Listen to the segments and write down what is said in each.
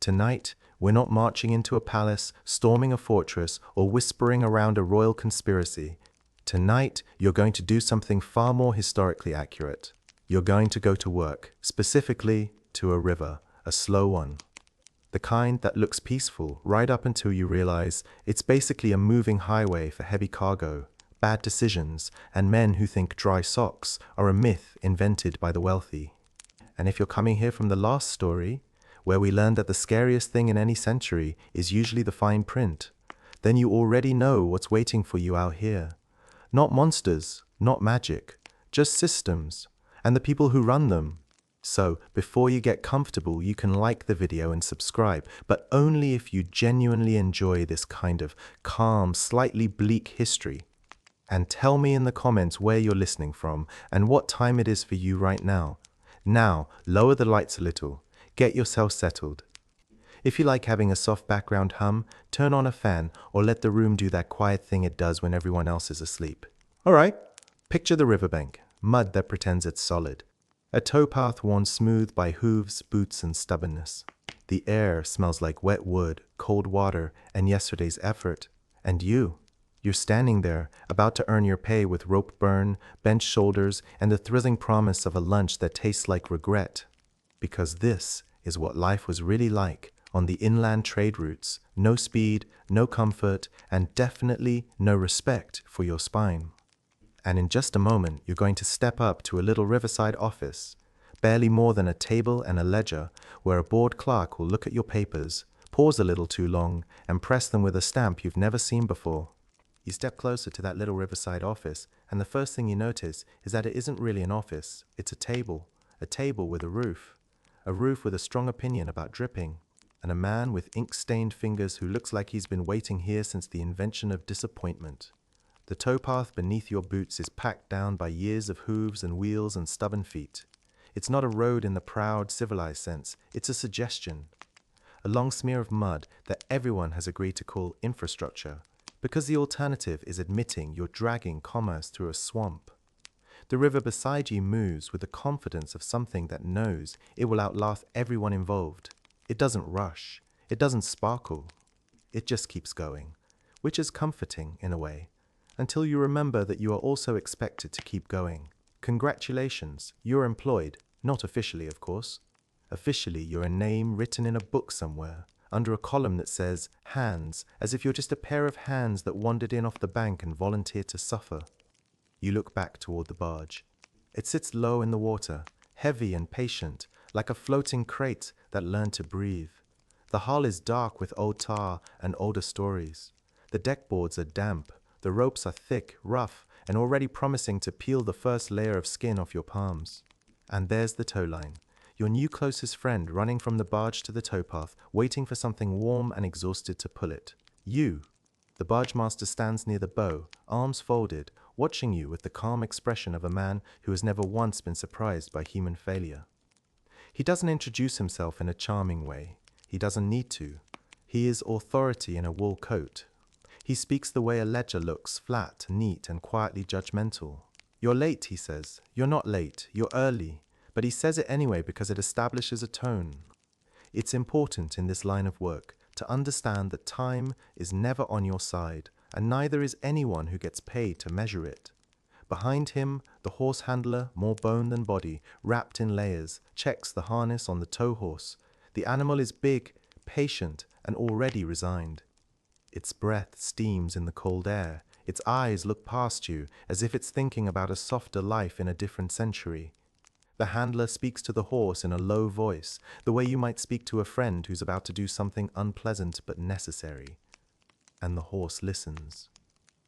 Tonight, we're not marching into a palace, storming a fortress, or whispering around a royal conspiracy. Tonight, you're going to do something far more historically accurate. You're going to go to work, specifically to a river, a slow one. The kind that looks peaceful right up until you realize it's basically a moving highway for heavy cargo, bad decisions, and men who think dry socks are a myth invented by the wealthy. And if you're coming here from the last story, where we learned that the scariest thing in any century is usually the fine print, then you already know what's waiting for you out here. Not monsters, not magic, just systems, and the people who run them. So, before you get comfortable, you can like the video and subscribe, but only if you genuinely enjoy this kind of calm, slightly bleak history. And tell me in the comments where you're listening from and what time it is for you right now. Now, lower the lights a little. Get yourself settled. If you like having a soft background hum, turn on a fan or let the room do that quiet thing it does when everyone else is asleep. Alright, picture the riverbank, mud that pretends it's solid. A towpath worn smooth by hooves, boots, and stubbornness. The air smells like wet wood, cold water, and yesterday's effort. And you're standing there, about to earn your pay with rope burn, bent shoulders, and the thrilling promise of a lunch that tastes like regret. Because this is what life was really like on the inland trade routes. No speed, no comfort, and definitely no respect for your spine. And in just a moment, you're going to step up to a little riverside office, barely more than a table and a ledger, where a bored clerk will look at your papers, pause a little too long, and press them with a stamp you've never seen before. You step closer to that little riverside office, and the first thing you notice is that it isn't really an office, it's a table with a roof with a strong opinion about dripping, and a man with ink-stained fingers who looks like he's been waiting here since the invention of disappointment. The towpath beneath your boots is packed down by years of hooves and wheels and stubborn feet. It's not a road in the proud, civilized sense, it's a suggestion. A long smear of mud that everyone has agreed to call infrastructure, because the alternative is admitting you're dragging commerce through a swamp. The river beside you moves with the confidence of something that knows it will outlast everyone involved. It doesn't rush, it doesn't sparkle, it just keeps going, which is comforting in a way. Until you remember that you are also expected to keep going. Congratulations, you're employed, not officially, of course. Officially, you're a name written in a book somewhere, under a column that says, hands, as if you're just a pair of hands that wandered in off the bank and volunteered to suffer. You look back toward the barge. It sits low in the water, heavy and patient, like a floating crate that learned to breathe. The hull is dark with old tar and older stories. The deck boards are damp. The ropes are thick, rough, and already promising to peel the first layer of skin off your palms. And there's the tow line, your new closest friend running from the barge to the towpath, waiting for something warm and exhausted to pull it. You. The barge master stands near the bow, arms folded, watching you with the calm expression of a man who has never once been surprised by human failure. He doesn't introduce himself in a charming way. He doesn't need to. He is authority in a wool coat. He speaks the way a ledger looks, flat, neat, and quietly judgmental. You're late, he says. You're not late, you're early. But he says it anyway because it establishes a tone. It's important in this line of work to understand that time is never on your side, and neither is anyone who gets paid to measure it. Behind him, the horse handler, more bone than body, wrapped in layers, checks the harness on the tow horse. The animal is big, patient, and already resigned. Its breath steams in the cold air. Its eyes look past you, as if it's thinking about a softer life in a different century. The handler speaks to the horse in a low voice, the way you might speak to a friend who's about to do something unpleasant but necessary. And the horse listens.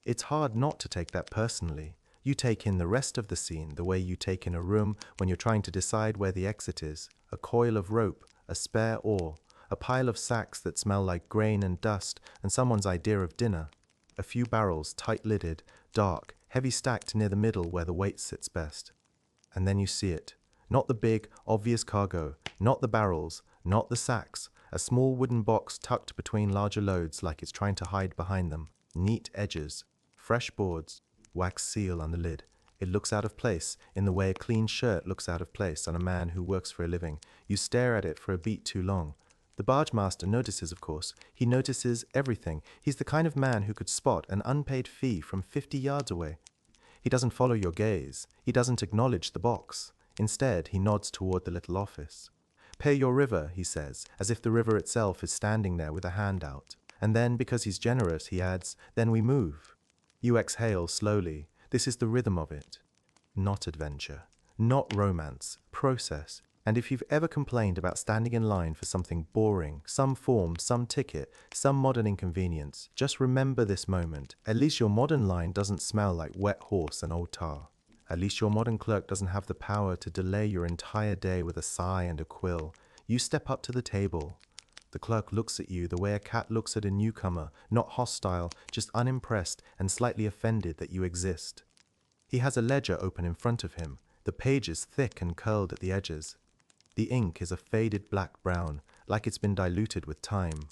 It's hard not to take that personally. You take in the rest of the scene the way you take in a room when you're trying to decide where the exit is. A coil of rope, a spare oar, a pile of sacks that smell like grain and dust, and someone's idea of dinner. A few barrels, tight-lidded, dark, heavy stacked near the middle where the weight sits best. And then you see it. Not the big, obvious cargo, not the barrels, not the sacks. A small wooden box tucked between larger loads like it's trying to hide behind them. Neat edges, fresh boards, wax seal on the lid. It looks out of place, in the way a clean shirt looks out of place on a man who works for a living. You stare at it for a beat too long. The barge master notices, of course. He notices everything. He's the kind of man who could spot an unpaid fee from 50 yards away. He doesn't follow your gaze. He doesn't acknowledge the box. Instead, he nods toward the little office. Pay your river, he says, as if the river itself is standing there with a hand out. And then, because he's generous, he adds, then we move. You exhale slowly. This is the rhythm of it. Not adventure. Not romance. Process. And if you've ever complained about standing in line for something boring, some form, some ticket, some modern inconvenience, just remember this moment. At least your modern line doesn't smell like wet horse and old tar. At least your modern clerk doesn't have the power to delay your entire day with a sigh and a quill. You step up to the table. The clerk looks at you the way a cat looks at a newcomer, not hostile, just unimpressed and slightly offended that you exist. He has a ledger open in front of him, the pages thick and curled at the edges. The ink is a faded black-brown, like it's been diluted with time.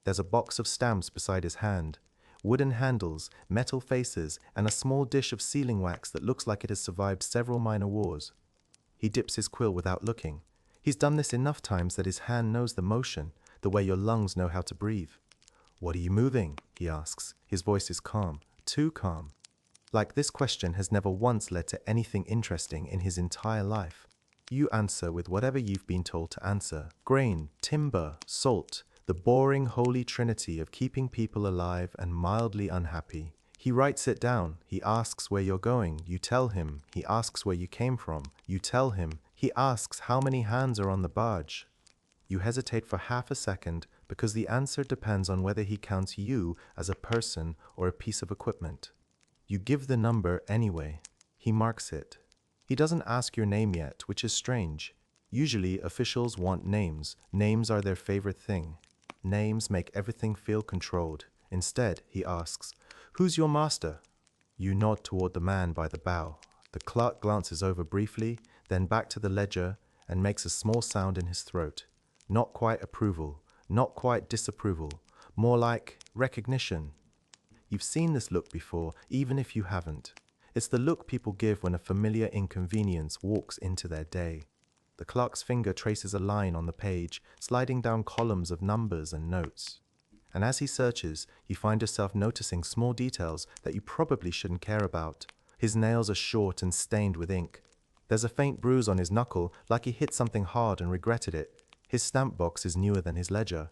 There's a box of stamps beside his hand, wooden handles, metal faces, and a small dish of sealing wax that looks like it has survived several minor wars. He dips his quill without looking. He's done this enough times that his hand knows the motion, the way your lungs know how to breathe. What are you moving? He asks. His voice is calm, too calm. Like this question has never once led to anything interesting in his entire life. You answer with whatever you've been told to answer. Grain, timber, salt, the boring holy trinity of keeping people alive and mildly unhappy. He writes it down. He asks where you're going. You tell him. He asks where you came from. You tell him. He asks how many hands are on the barge. You hesitate for half a second because the answer depends on whether he counts you as a person or a piece of equipment. You give the number anyway. He marks it. He doesn't ask your name yet, which is strange. Usually, officials want names. Names are their favorite thing. Names make everything feel controlled. Instead, he asks, "Who's your master?" You nod toward the man by the bow. The clerk glances over briefly, then back to the ledger, and makes a small sound in his throat. Not quite approval, not quite disapproval, more like recognition. You've seen this look before, even if you haven't. It's the look people give when a familiar inconvenience walks into their day. The clerk's finger traces a line on the page, sliding down columns of numbers and notes. And as he searches, you find yourself noticing small details that you probably shouldn't care about. His nails are short and stained with ink. There's a faint bruise on his knuckle, like he hit something hard and regretted it. His stamp box is newer than his ledger.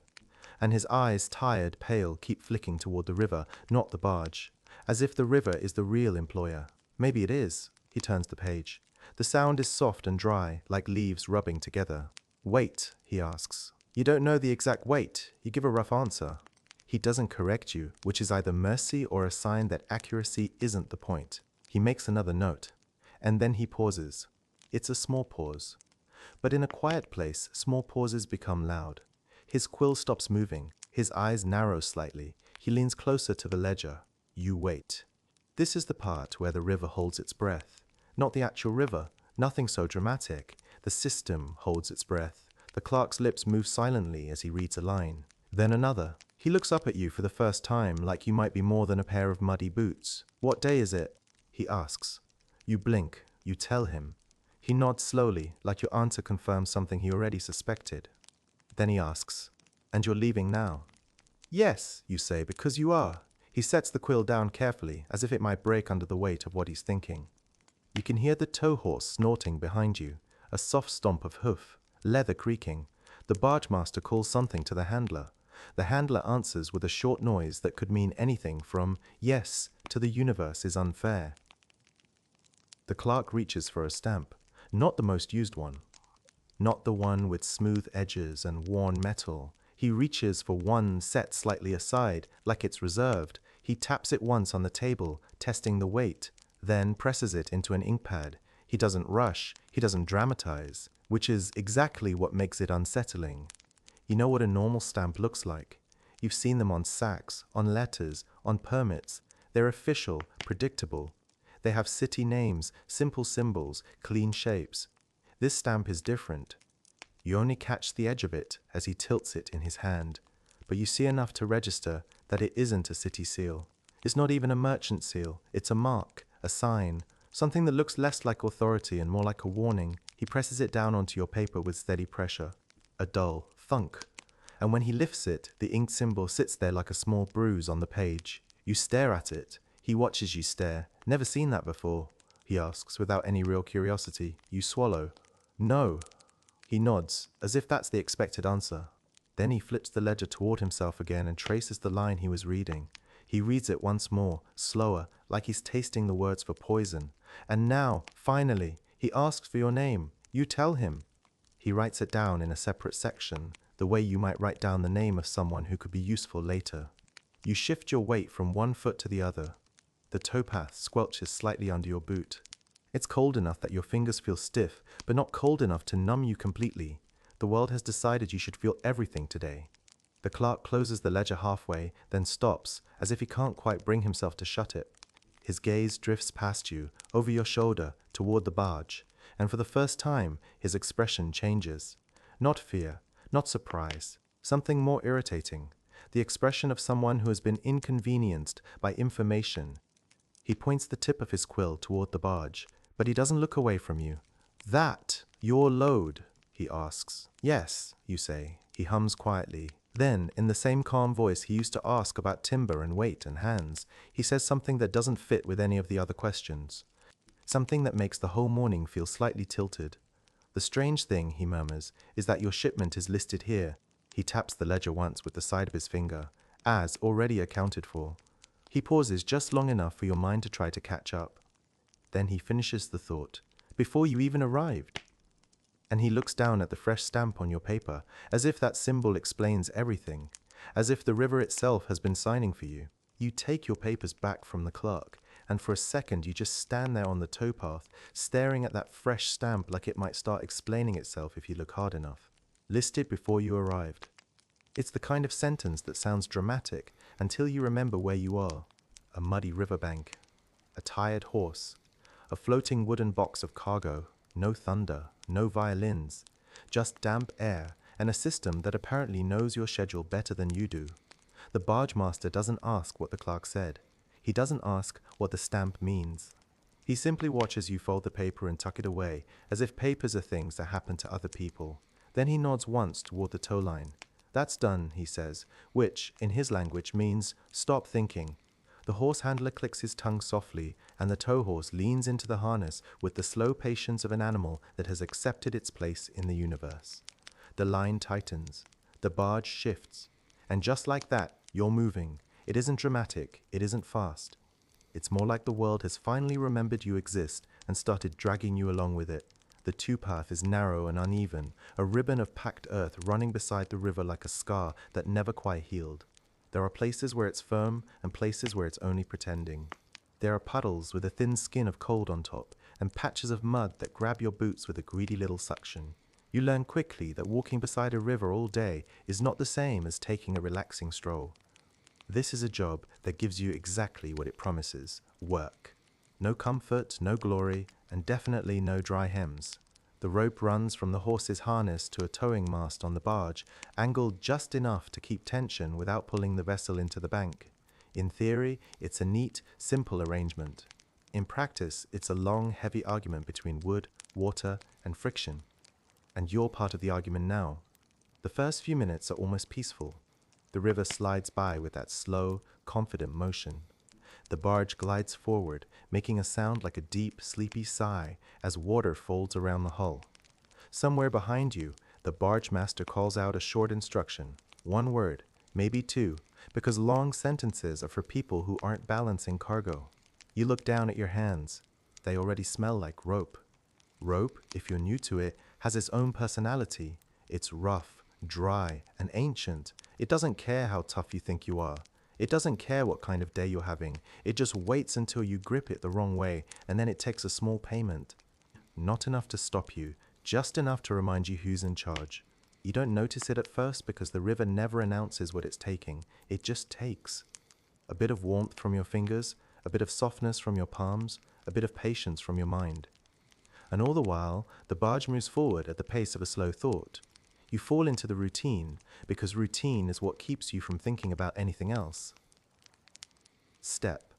And his eyes, tired, pale, keep flicking toward the river, not the barge. As if the river is the real employer. Maybe it is. He turns the page. The sound is soft and dry, like leaves rubbing together. Weight, he asks. You don't know the exact weight. You give a rough answer. He doesn't correct you, which is either mercy or a sign that accuracy isn't the point. He makes another note. And then he pauses. It's a small pause. But in a quiet place, small pauses become loud. His quill stops moving. His eyes narrow slightly. He leans closer to the ledger. You wait. This is the part where the river holds its breath. Not the actual river. Nothing so dramatic. The system holds its breath. The clerk's lips move silently as he reads a line. Then another. He looks up at you for the first time, like you might be more than a pair of muddy boots. What day is it? He asks. You blink. You tell him. He nods slowly, like your answer confirms something he already suspected. Then he asks, and you're leaving now? Yes, you say, because you are. He sets the quill down carefully, as if it might break under the weight of what he's thinking. You can hear the tow horse snorting behind you, a soft stomp of hoof, leather creaking. The barge master calls something to the handler. The handler answers with a short noise that could mean anything from yes to the universe is unfair. The clerk reaches for a stamp, not the most used one. Not the one with smooth edges and worn metal. He reaches for one set slightly aside, like it's reserved. He taps it once on the table, testing the weight, then presses it into an ink pad. He doesn't rush, he doesn't dramatize, which is exactly what makes it unsettling. You know what a normal stamp looks like. You've seen them on sacks, on letters, on permits. They're official, predictable. They have city names, simple symbols, clean shapes. This stamp is different. You only catch the edge of it as he tilts it in his hand, but you see enough to register that it isn't a city seal. It's not even a merchant seal. It's a mark, a sign, something that looks less like authority and more like a warning. He presses it down onto your paper with steady pressure. A dull thunk. And when he lifts it, the ink symbol sits there like a small bruise on the page. You stare at it. He watches you stare. Never seen that before, he asks without any real curiosity. You swallow. No. He nods, as if that's the expected answer. Then he flips the ledger toward himself again and traces the line he was reading. He reads it once more, slower, like he's tasting the words for poison. And now, finally, he asks for your name. You tell him. He writes it down in a separate section, the way you might write down the name of someone who could be useful later. You shift your weight from one foot to the other. The towpath squelches slightly under your boot. It's cold enough that your fingers feel stiff, but not cold enough to numb you completely. The world has decided you should feel everything today. The clerk closes the ledger halfway, then stops, as if he can't quite bring himself to shut it. His gaze drifts past you, over your shoulder, toward the barge, and for the first time, his expression changes. Not fear, not surprise, something more irritating. The expression of someone who has been inconvenienced by information. He points the tip of his quill toward the barge, but he doesn't look away from you. That, your load, he asks. Yes, you say. He hums quietly. Then, in the same calm voice he used to ask about timber and weight and hands, he says something that doesn't fit with any of the other questions. Something that makes the whole morning feel slightly tilted. The strange thing, he murmurs, is that your shipment is listed here. He taps the ledger once with the side of his finger, as already accounted for. He pauses just long enough for your mind to try to catch up. Then he finishes the thought, before you even arrived. And he looks down at the fresh stamp on your paper, as if that symbol explains everything, as if the river itself has been signing for you. You take your papers back from the clerk, and for a second you just stand there on the towpath, staring at that fresh stamp like it might start explaining itself if you look hard enough. Listed before you arrived. It's the kind of sentence that sounds dramatic until you remember where you are. A muddy riverbank, a tired horse, a floating wooden box of cargo, no thunder, no violins, just damp air and a system that apparently knows your schedule better than you do. The barge master doesn't ask what the clerk said. He doesn't ask what the stamp means. He simply watches you fold the paper and tuck it away, as if papers are things that happen to other people. Then he nods once toward the tow line. That's done, he says, which, in his language, means stop thinking. The horse handler clicks his tongue softly, and the tow horse leans into the harness with the slow patience of an animal that has accepted its place in the universe. The line tightens. The barge shifts. And just like that, you're moving. It isn't dramatic. It isn't fast. It's more like the world has finally remembered you exist and started dragging you along with it. The towpath is narrow and uneven, a ribbon of packed earth running beside the river like a scar that never quite healed. There are places where it's firm and places where it's only pretending. There are puddles with a thin skin of cold on top and patches of mud that grab your boots with a greedy little suction. You learn quickly that walking beside a river all day is not the same as taking a relaxing stroll. This is a job that gives you exactly what it promises: work. No comfort, no glory, and definitely no dry hems. The rope runs from the horse's harness to a towing mast on the barge, angled just enough to keep tension without pulling the vessel into the bank. In theory, it's a neat, simple arrangement. In practice, it's a long, heavy argument between wood, water, and friction. And you're part of the argument now. The first few minutes are almost peaceful. The river slides by with that slow, confident motion. The barge glides forward, making a sound like a deep, sleepy sigh as water folds around the hull. Somewhere behind you, the barge master calls out a short instruction. One word, maybe two, because long sentences are for people who aren't balancing cargo. You look down at your hands. They already smell like rope. Rope, if you're new to it, has its own personality. It's rough, dry, and ancient. It doesn't care how tough you think you are. It doesn't care what kind of day you're having. It just waits until you grip it the wrong way, and then it takes a small payment. Not enough to stop you, just enough to remind you who's in charge. You don't notice it at first because the river never announces what it's taking. It just takes. A bit of warmth from your fingers, a bit of softness from your palms, a bit of patience from your mind. And all the while, the barge moves forward at the pace of a slow thought. You fall into the routine, because routine is what keeps you from thinking about anything else. Step.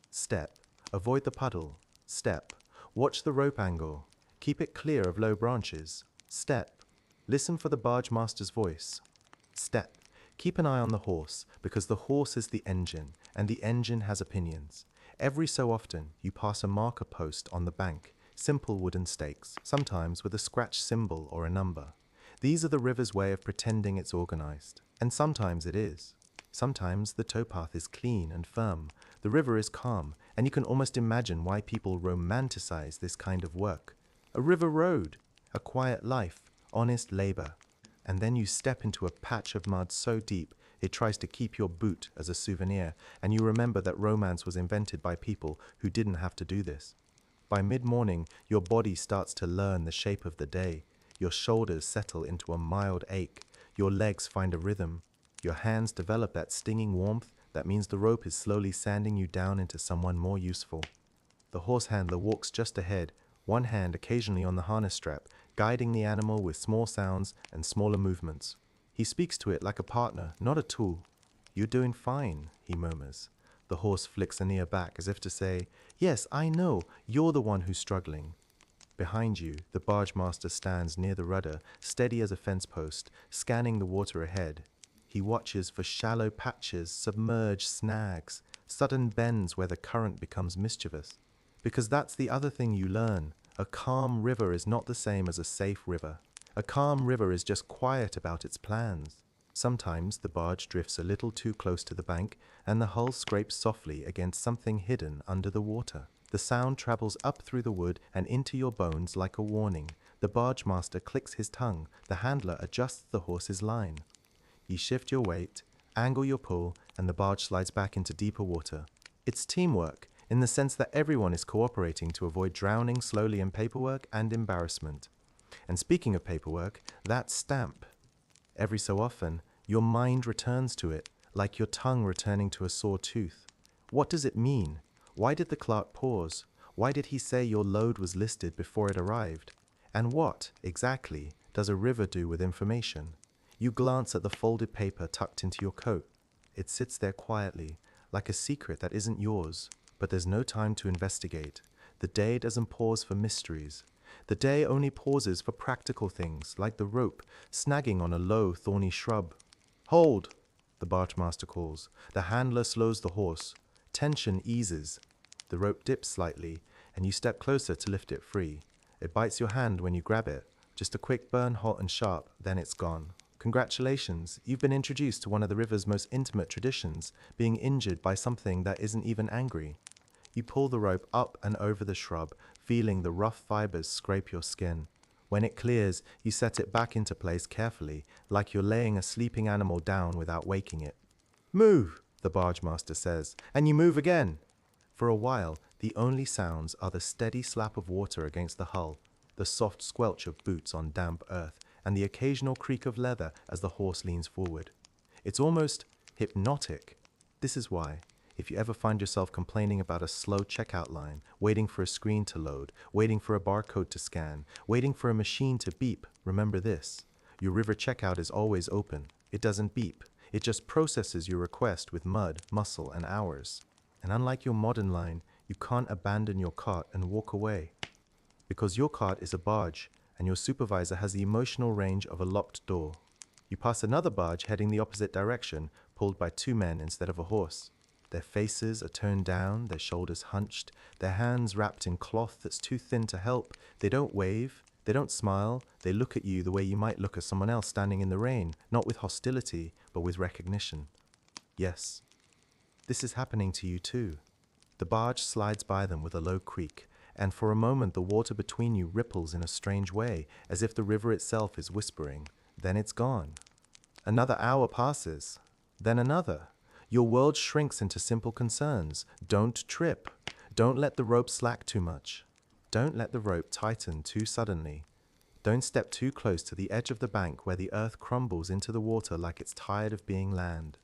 Step. Avoid the puddle. Step. Watch the rope angle. Keep it clear of low branches. Step. Listen for the barge master's voice. Step. Keep an eye on the horse, because the horse is the engine, and the engine has opinions. Every so often, you pass a marker post on the bank, simple wooden stakes, sometimes with a scratch symbol or a number. These are the river's way of pretending it's organized, and sometimes it is. Sometimes the towpath is clean and firm, the river is calm, and you can almost imagine why people romanticize this kind of work. A river road, a quiet life, honest labor. And then you step into a patch of mud so deep it tries to keep your boot as a souvenir, and you remember that romance was invented by people who didn't have to do this. By mid-morning, your body starts to learn the shape of the day. Your shoulders settle into a mild ache. Your legs find a rhythm. Your hands develop that stinging warmth that means the rope is slowly sanding you down into someone more useful. The horse handler walks just ahead, one hand occasionally on the harness strap, guiding the animal with small sounds and smaller movements. He speaks to it like a partner, not a tool. "You're doing fine," he murmurs. The horse flicks an ear back as if to say, "Yes, I know, you're the one who's struggling." Behind you, the barge master stands near the rudder, steady as a fence post, scanning the water ahead. He watches for shallow patches, submerged snags, sudden bends where the current becomes mischievous. Because that's the other thing you learn. A calm river is not the same as a safe river. A calm river is just quiet about its plans. Sometimes the barge drifts a little too close to the bank, and the hull scrapes softly against something hidden under the water. The sound travels up through the wood and into your bones like a warning. The barge master clicks his tongue. The handler adjusts the horse's line. You shift your weight, angle your pull, and the barge slides back into deeper water. It's teamwork, in the sense that everyone is cooperating to avoid drowning slowly in paperwork and embarrassment. And speaking of paperwork, that stamp. Every so often, your mind returns to it, like your tongue returning to a sore tooth. What does it mean? Why did the clerk pause? Why did he say your load was listed before it arrived? And what, exactly, does a river do with information? You glance at the folded paper tucked into your coat. It sits there quietly, like a secret that isn't yours. But there's no time to investigate. The day doesn't pause for mysteries. The day only pauses for practical things, like the rope snagging on a low, thorny shrub. "Hold!" the barge master calls. The handler slows the horse. Tension eases. The rope dips slightly, and you step closer to lift it free. It bites your hand when you grab it. Just a quick burn, hot and sharp, then it's gone. Congratulations, you've been introduced to one of the river's most intimate traditions, being injured by something that isn't even angry. You pull the rope up and over the shrub, feeling the rough fibers scrape your skin. When it clears, you set it back into place carefully, like you're laying a sleeping animal down without waking it. "Move," the barge master says, and you move again. For a while, the only sounds are the steady slap of water against the hull, the soft squelch of boots on damp earth, and the occasional creak of leather as the horse leans forward. It's almost hypnotic. This is why, if you ever find yourself complaining about a slow checkout line, waiting for a screen to load, waiting for a barcode to scan, waiting for a machine to beep, remember this. Your river checkout is always open. It doesn't beep. It just processes your request with mud, muscle, and hours. And unlike your modern line, you can't abandon your cart and walk away. Because your cart is a barge, and your supervisor has the emotional range of a locked door. You pass another barge heading the opposite direction, pulled by two men instead of a horse. Their faces are turned down, their shoulders hunched, their hands wrapped in cloth that's too thin to help. They don't wave, they don't smile, they look at you the way you might look at someone else standing in the rain, not with hostility, but with recognition. Yes, this is happening to you too. The barge slides by them with a low creak, and for a moment the water between you ripples in a strange way, as if the river itself is whispering. Then it's gone. Another hour passes, then another. Your world shrinks into simple concerns. Don't trip. Don't let the rope slack too much. Don't let the rope tighten too suddenly. Don't step too close to the edge of the bank where the earth crumbles into the water like it's tired of being land.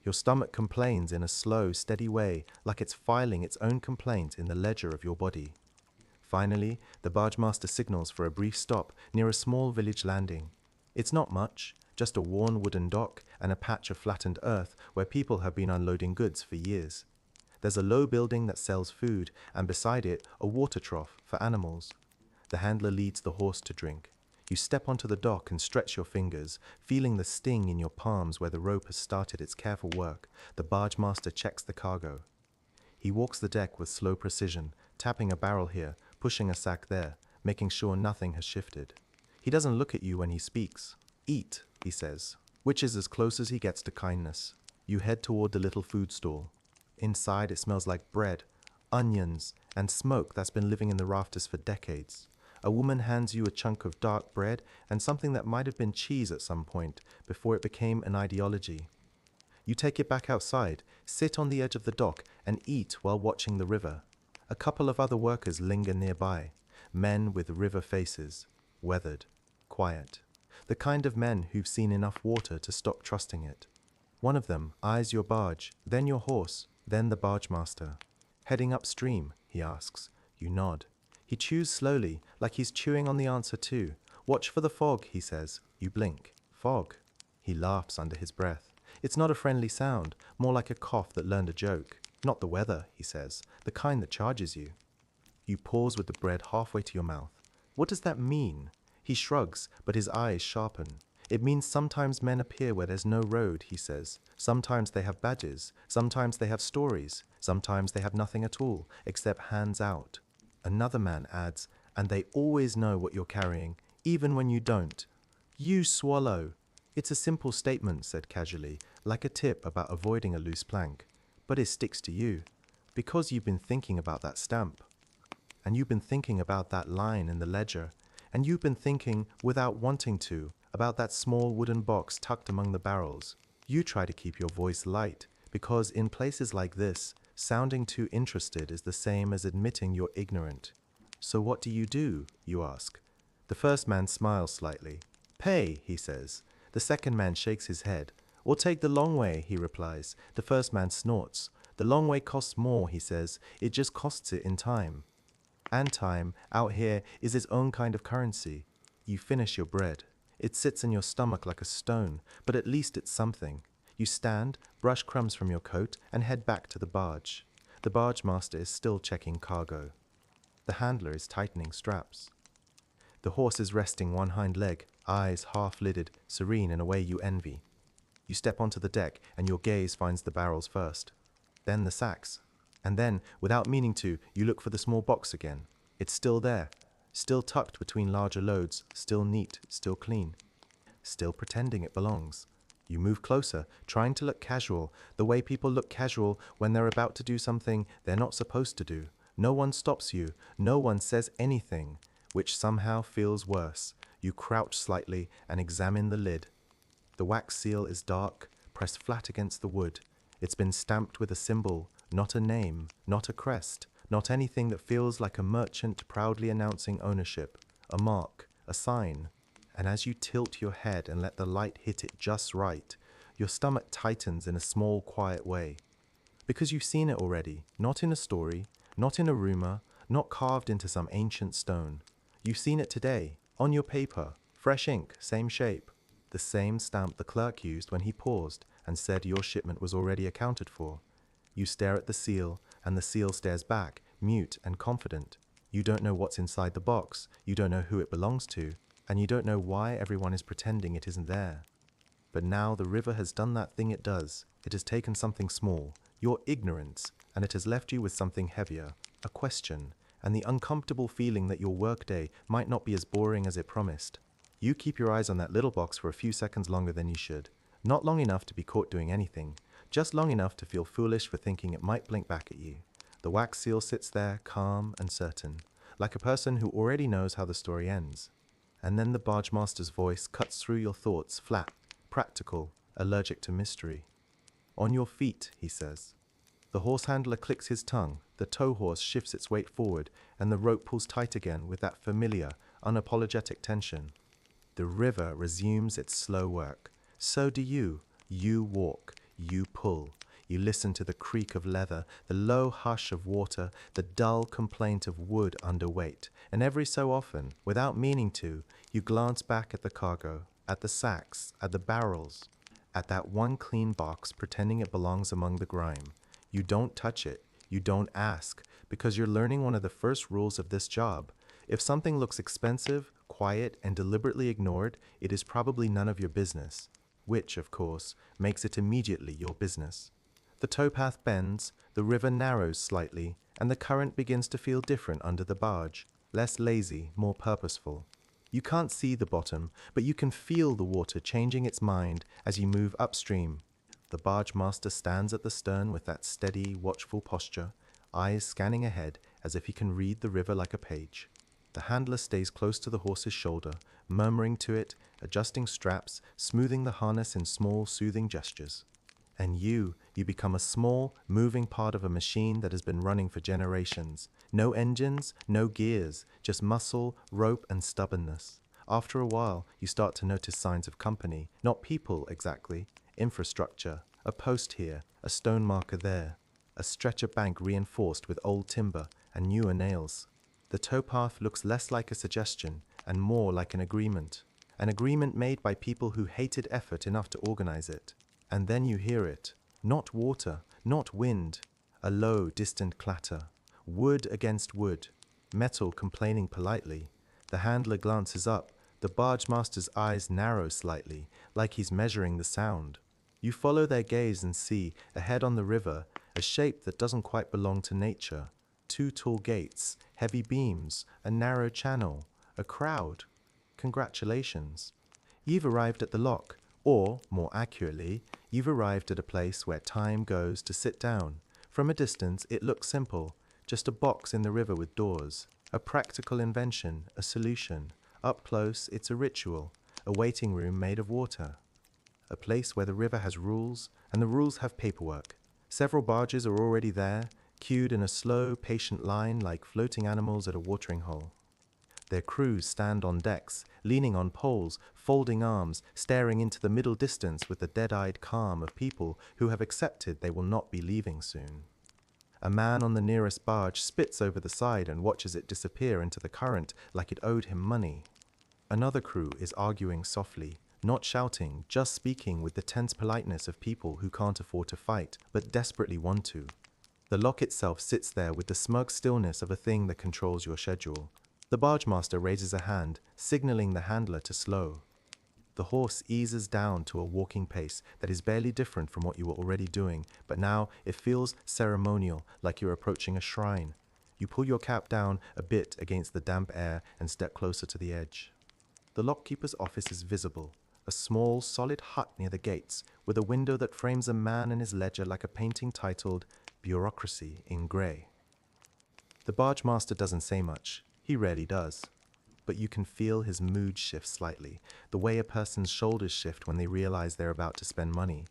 Your stomach complains in a slow, steady way, like it's filing its own complaint in the ledger of your body. Finally, the barge master signals for a brief stop near a small village landing. It's not much, just a worn wooden dock and a patch of flattened earth where people have been unloading goods for years. There's a low building that sells food, and beside it, a water trough for animals. The handler leads the horse to drink. You step onto the dock and stretch your fingers, feeling the sting in your palms where the rope has started its careful work. The barge master checks the cargo. He walks the deck with slow precision, tapping a barrel here, pushing a sack there, making sure nothing has shifted. He doesn't look at you when he speaks. Eat, he says, which is as close as he gets to kindness. You head toward the little food stall. Inside it smells like bread, onions, and smoke that's been living in the rafters for decades. A woman hands you a chunk of dark bread and something that might have been cheese at some point before it became an ideology. You take it back outside, sit on the edge of the dock, and eat while watching the river. A couple of other workers linger nearby, men with river faces, weathered, quiet. The kind of men who've seen enough water to stop trusting it. One of them eyes your barge, then your horse, then the barge master. Heading upstream, he asks. You nod. He chews slowly, like he's chewing on the answer too. Watch for the fog, he says. You blink. Fog. He laughs under his breath. It's not a friendly sound, more like a cough that learned a joke. Not the weather, he says, the kind that charges you. You pause with the bread halfway to your mouth. What does that mean? He shrugs, but his eyes sharpen. It means sometimes men appear where there's no road, he says. Sometimes they have badges. Sometimes they have stories. Sometimes they have nothing at all, except hands out. Another man adds, and they always know what you're carrying, even when you don't. You swallow. It's a simple statement, said casually, like a tip about avoiding a loose plank. But it sticks to you, because you've been thinking about that stamp. And you've been thinking about that line in the ledger. And you've been thinking, without wanting to, about that small wooden box tucked among the barrels. You try to keep your voice light, because in places like this, sounding too interested is the same as admitting you're ignorant. So what do? You ask. The first man smiles slightly. Pay, he says. The second man shakes his head. Or take the long way, he replies. The first man snorts. The long way costs more, he says. It just costs it in time. And time, out here, is its own kind of currency. You finish your bread. It sits in your stomach like a stone, but at least it's something. You stand, brush crumbs from your coat, and head back to the barge. The barge master is still checking cargo. The handler is tightening straps. The horse is resting one hind leg, eyes half-lidded, serene in a way you envy. You step onto the deck, and your gaze finds the barrels first. Then the sacks. And then, without meaning to, you look for the small box again. It's still there. Still tucked between larger loads, still neat, still clean. Still pretending it belongs. You move closer, trying to look casual, the way people look casual when they're about to do something they're not supposed to do. No one stops you, no one says anything, which somehow feels worse. You crouch slightly and examine the lid. The wax seal is dark, pressed flat against the wood. It's been stamped with a symbol, not a name, not a crest, not anything that feels like a merchant proudly announcing ownership, a mark, a sign. And as you tilt your head and let the light hit it just right, your stomach tightens in a small, quiet way. Because you've seen it already, not in a story, not in a rumor, not carved into some ancient stone. You've seen it today, on your paper, fresh ink, same shape. The same stamp the clerk used when he paused and said your shipment was already accounted for. You stare at the seal, and the seal stares back, mute and confident. You don't know what's inside the box, you don't know who it belongs to, and you don't know why everyone is pretending it isn't there. But now the river has done that thing it does. It has taken something small, your ignorance, and it has left you with something heavier, a question, and the uncomfortable feeling that your workday might not be as boring as it promised. You keep your eyes on that little box for a few seconds longer than you should. Not long enough to be caught doing anything, just long enough to feel foolish for thinking it might blink back at you. The wax seal sits there, calm and certain, like a person who already knows how the story ends. And then the barge master's voice cuts through your thoughts, flat, practical, allergic to mystery. On your feet, he says. The horse handler clicks his tongue, the tow horse shifts its weight forward, and the rope pulls tight again with that familiar, unapologetic tension. The river resumes its slow work. So do you. You walk. You pull. You listen to the creak of leather, the low hush of water, the dull complaint of wood under weight, and every so often, without meaning to, you glance back at the cargo, at the sacks, at the barrels, at that one clean box pretending it belongs among the grime. You don't touch it. You don't ask, because you're learning one of the first rules of this job. If something looks expensive, quiet and deliberately ignored, it is probably none of your business, which, of course, makes it immediately your business. The towpath bends, the river narrows slightly, and the current begins to feel different under the barge, less lazy, more purposeful. You can't see the bottom, but you can feel the water changing its mind as you move upstream. The barge master stands at the stern with that steady, watchful posture, eyes scanning ahead as if he can read the river like a page. The handler stays close to the horse's shoulder, murmuring to it, adjusting straps, smoothing the harness in small, soothing gestures. And you become a small, moving part of a machine that has been running for generations. No engines, no gears, just muscle, rope, and stubbornness. After a while, you start to notice signs of company, not people exactly, infrastructure, a post here, a stone marker there, a stretcher bank reinforced with old timber and newer nails. The towpath looks less like a suggestion and more like an agreement made by people who hated effort enough to organize it. And then you hear it. Not water, not wind. A low, distant clatter. Wood against wood. Metal complaining politely. The handler glances up. The barge master's eyes narrow slightly, like he's measuring the sound. You follow their gaze and see, ahead on the river, a shape that doesn't quite belong to nature. 2 tall gates, heavy beams, a narrow channel, a crowd. Congratulations. You've arrived at the lock. Or, more accurately, you've arrived at a place where time goes to sit down. From a distance, it looks simple, just a box in the river with doors. A practical invention, a solution. Up close, it's a ritual, a waiting room made of water. A place where the river has rules, and the rules have paperwork. Several barges are already there, queued in a slow, patient line like floating animals at a watering hole. Their crews stand on decks, leaning on poles, folding arms, staring into the middle distance with the dead-eyed calm of people who have accepted they will not be leaving soon. A man on the nearest barge spits over the side and watches it disappear into the current like it owed him money. Another crew is arguing softly, not shouting, just speaking with the tense politeness of people who can't afford to fight, but desperately want to. The lock itself sits there with the smug stillness of a thing that controls your schedule. The barge master raises a hand, signaling the handler to slow. The horse eases down to a walking pace that is barely different from what you were already doing, but now it feels ceremonial, like you're approaching a shrine. You pull your cap down a bit against the damp air and step closer to the edge. The lockkeeper's office is visible, a small, solid hut near the gates, with a window that frames a man and his ledger like a painting titled Bureaucracy in grey. The barge master doesn't say much. He rarely does. But you can feel his mood shift slightly, the way a person's shoulders shift when they realize they're about to spend money.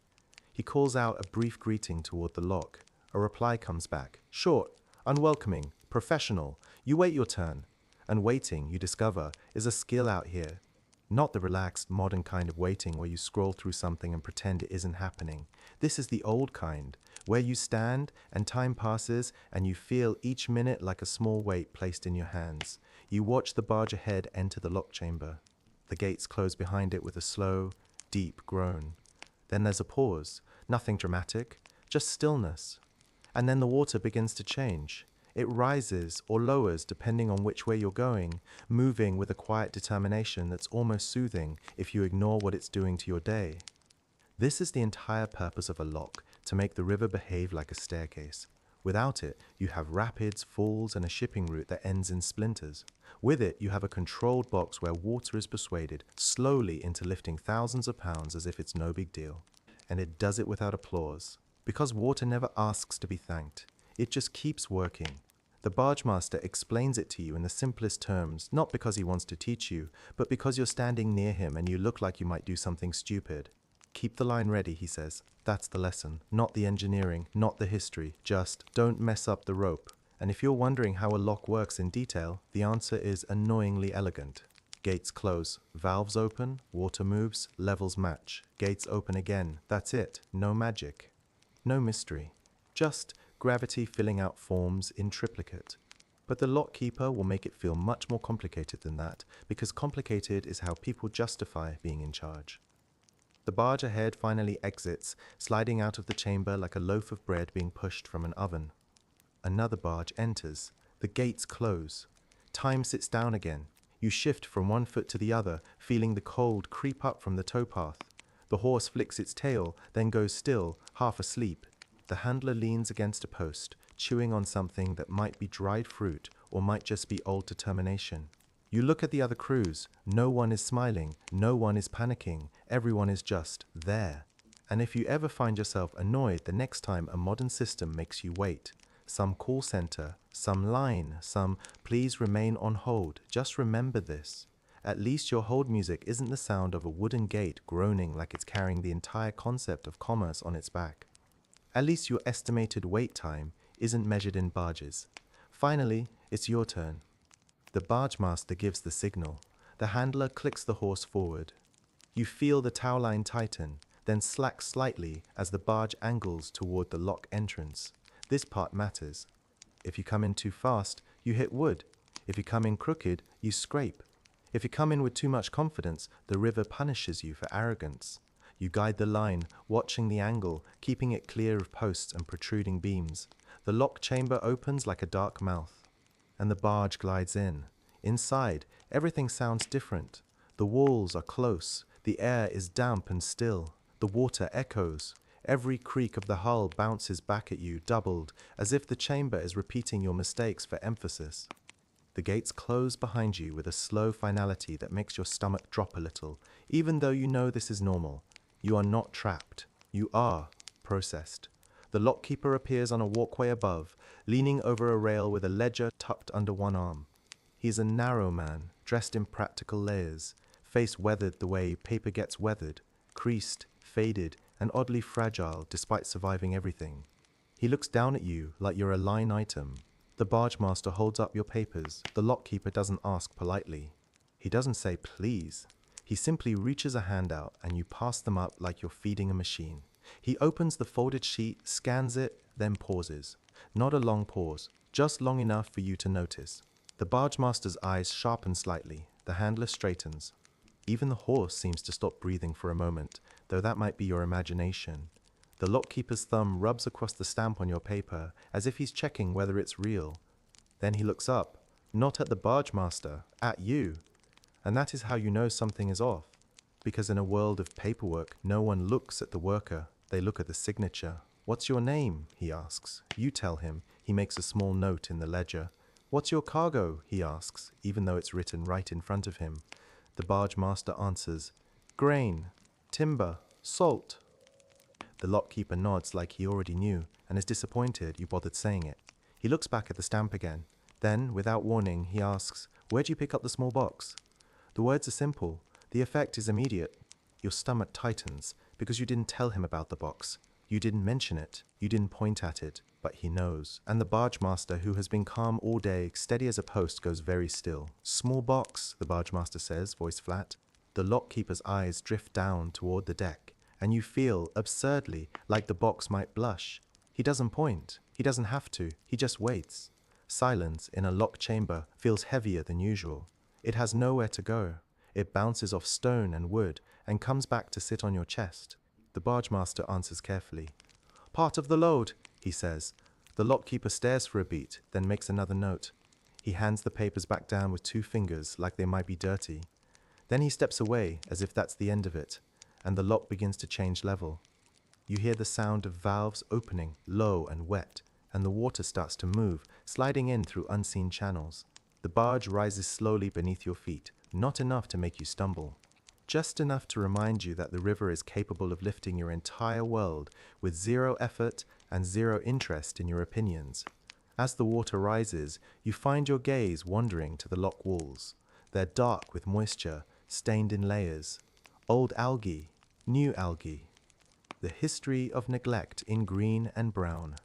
He calls out a brief greeting toward the lock. A reply comes back. Short, unwelcoming, professional. You wait your turn. And waiting, you discover, is a skill out here. Not the relaxed, modern kind of waiting where you scroll through something and pretend it isn't happening. This is the old kind, where you stand and time passes and you feel each minute like a small weight placed in your hands. You watch the barge ahead enter the lock chamber. The gates close behind it with a slow, deep groan. Then there's a pause, nothing dramatic, just stillness. And then the water begins to change. It rises or lowers depending on which way you're going, moving with a quiet determination that's almost soothing if you ignore what it's doing to your day. This is the entire purpose of a lock, to make the river behave like a staircase. Without it, you have rapids, falls, and a shipping route that ends in splinters. With it, you have a controlled box where water is persuaded slowly into lifting thousands of pounds as if it's no big deal. And it does it without applause, because water never asks to be thanked. It just keeps working. The barge master explains it to you in the simplest terms, not because he wants to teach you, but because you're standing near him and you look like you might do something stupid. Keep the line ready, he says. That's the lesson. Not the engineering, not the history. Just don't mess up the rope. And if you're wondering how a lock works in detail, the answer is annoyingly elegant. Gates close, valves open, water moves, levels match. Gates open again. That's it. No magic. No mystery. Just gravity filling out forms in triplicate. But the lockkeeper will make it feel much more complicated than that, because complicated is how people justify being in charge. The barge ahead finally exits, sliding out of the chamber like a loaf of bread being pushed from an oven. Another barge enters. The gates close. Time sits down again. You shift from one foot to the other, feeling the cold creep up from the towpath. The horse flicks its tail, then goes still, half asleep. The handler leans against a post, chewing on something that might be dried fruit or might just be old determination. You look at the other crews. No one is smiling. No one is panicking. Everyone is just there. And if you ever find yourself annoyed the next time a modern system makes you wait, some call center, some line, some please remain on hold, just remember this. At least your hold music isn't the sound of a wooden gate groaning like it's carrying the entire concept of commerce on its back. At least your estimated wait time isn't measured in barges. Finally, it's your turn. The barge master gives the signal. The handler clicks the horse forward. You feel the tow line tighten, then slack slightly as the barge angles toward the lock entrance. This part matters. If you come in too fast, you hit wood. If you come in crooked, you scrape. If you come in with too much confidence, the river punishes you for arrogance. You guide the line, watching the angle, keeping it clear of posts and protruding beams. The lock chamber opens like a dark mouth, and the barge glides in. Inside, everything sounds different. The walls are close. The air is damp and still. The water echoes. Every creak of the hull bounces back at you, doubled, as if the chamber is repeating your mistakes for emphasis. The gates close behind you with a slow finality that makes your stomach drop a little. Even though you know this is normal, you are not trapped. You are processed. The lockkeeper appears on a walkway above, leaning over a rail with a ledger tucked under one arm. He is a narrow man, dressed in practical layers, face weathered the way paper gets weathered, creased, faded, and oddly fragile despite surviving everything. He looks down at you like you're a line item. The barge master holds up your papers. The lockkeeper doesn't ask politely. He doesn't say please. He simply reaches a hand out and you pass them up like you're feeding a machine. He opens the folded sheet, scans it, then pauses. Not a long pause, just long enough for you to notice. The barge master's eyes sharpen slightly. The handler straightens. Even the horse seems to stop breathing for a moment, though that might be your imagination. The lockkeeper's thumb rubs across the stamp on your paper, as if he's checking whether it's real. Then he looks up, not at the barge master, at you. And that is how you know something is off. Because in a world of paperwork, no one looks at the worker, they look at the signature. What's your name? He asks. You tell him. He makes a small note in the ledger. What's your cargo? He asks, even though it's written right in front of him. The barge master answers, grain, timber, salt. The lockkeeper nods like he already knew and is disappointed you bothered saying it. He looks back at the stamp again. Then, without warning, he asks, where'd you pick up the small box? The words are simple. The effect is immediate. Your stomach tightens because you didn't tell him about the box. You didn't mention it. You didn't point at it. But he knows. And the barge master, who has been calm all day, steady as a post, goes very still. Small box, the barge master says, voice flat. The lockkeeper's eyes drift down toward the deck, and you feel, absurdly, like the box might blush. He doesn't point. He doesn't have to. He just waits. Silence in a locked chamber feels heavier than usual. It has nowhere to go. It bounces off stone and wood and comes back to sit on your chest. The barge master answers carefully. Part of the load, he says. The lockkeeper stares for a beat, then makes another note. He hands the papers back down with 2 fingers like they might be dirty. Then he steps away as if that's the end of it, and the lock begins to change level. You hear the sound of valves opening, low and wet, and the water starts to move, sliding in through unseen channels. The barge rises slowly beneath your feet, not enough to make you stumble. Just enough to remind you that the river is capable of lifting your entire world with 0 effort and 0 interest in your opinions. As the water rises, you find your gaze wandering to the lock walls. They're dark with moisture, stained in layers. Old algae, new algae. The history of neglect in green and brown.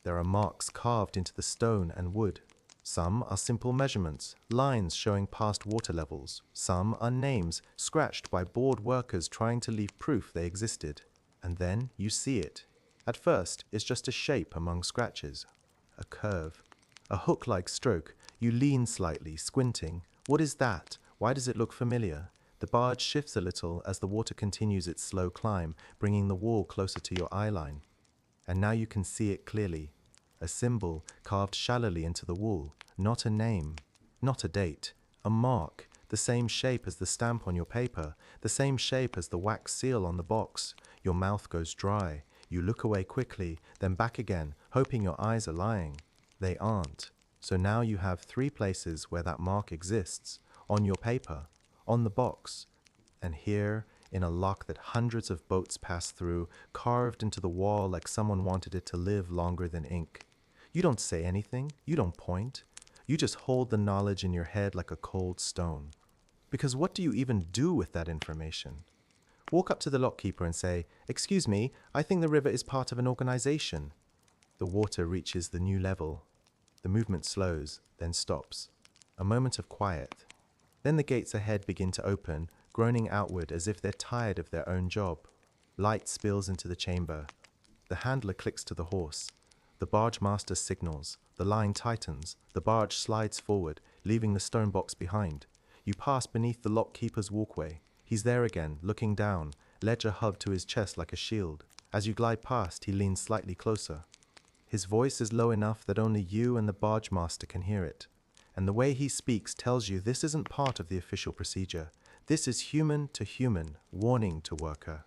There are marks carved into the stone and wood. Some are simple measurements, lines showing past water levels. Some are names scratched by bored workers trying to leave proof they existed. And then you see it. At first, it's just a shape among scratches. A curve. A hook-like stroke. You lean slightly, squinting. What is that? Why does it look familiar? The barge shifts a little as the water continues its slow climb, bringing the wall closer to your eye line. And now you can see it clearly. A symbol carved shallowly into the wall. Not a name. Not a date. A mark, The same shape as the stamp on your paper, the same shape as the wax seal on the box. Your mouth goes dry. You look away quickly, then back again, hoping your eyes are lying. They aren't. So now you have 3 places where that mark exists. On your paper, on the box, and here in a lock that hundreds of boats pass through, carved into the wall like someone wanted it to live longer than ink. You don't say anything. You don't point. You just hold the knowledge in your head like a cold stone. Because what do you even do with that information? Walk up to the lockkeeper and say, "Excuse me, I think the river is part of an organization." The water reaches the new level. The movement slows, then stops. A moment of quiet. Then the gates ahead begin to open, groaning outward as if they're tired of their own job. Light spills into the chamber. The handler clicks to the horse. The barge master signals. The line tightens. The barge slides forward, leaving the stone box behind. You pass beneath the lockkeeper's walkway. He's there again, looking down, ledger hub to his chest like a shield. As you glide past, he leans slightly closer. His voice is low enough that only you and the barge master can hear it. And the way he speaks tells you this isn't part of the official procedure. This is human to human, warning to worker.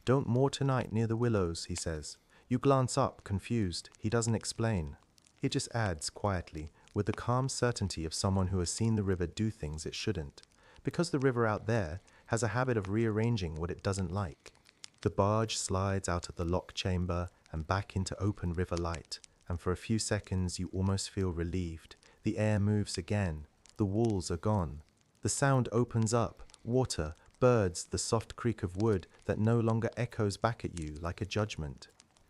"Don't moor tonight near the Willows," he says. You glance up, confused. He doesn't explain. He just adds quietly, with the calm certainty of someone who has seen the river do things it shouldn't. Because the river out there has a habit of rearranging what it doesn't like. The barge slides out of the lock chamber and back into open river light, and for a few seconds you almost feel relieved. The air moves again. The walls are gone. The sound opens up. Water, birds, the soft creak of wood that no longer echoes back at you like a judgment.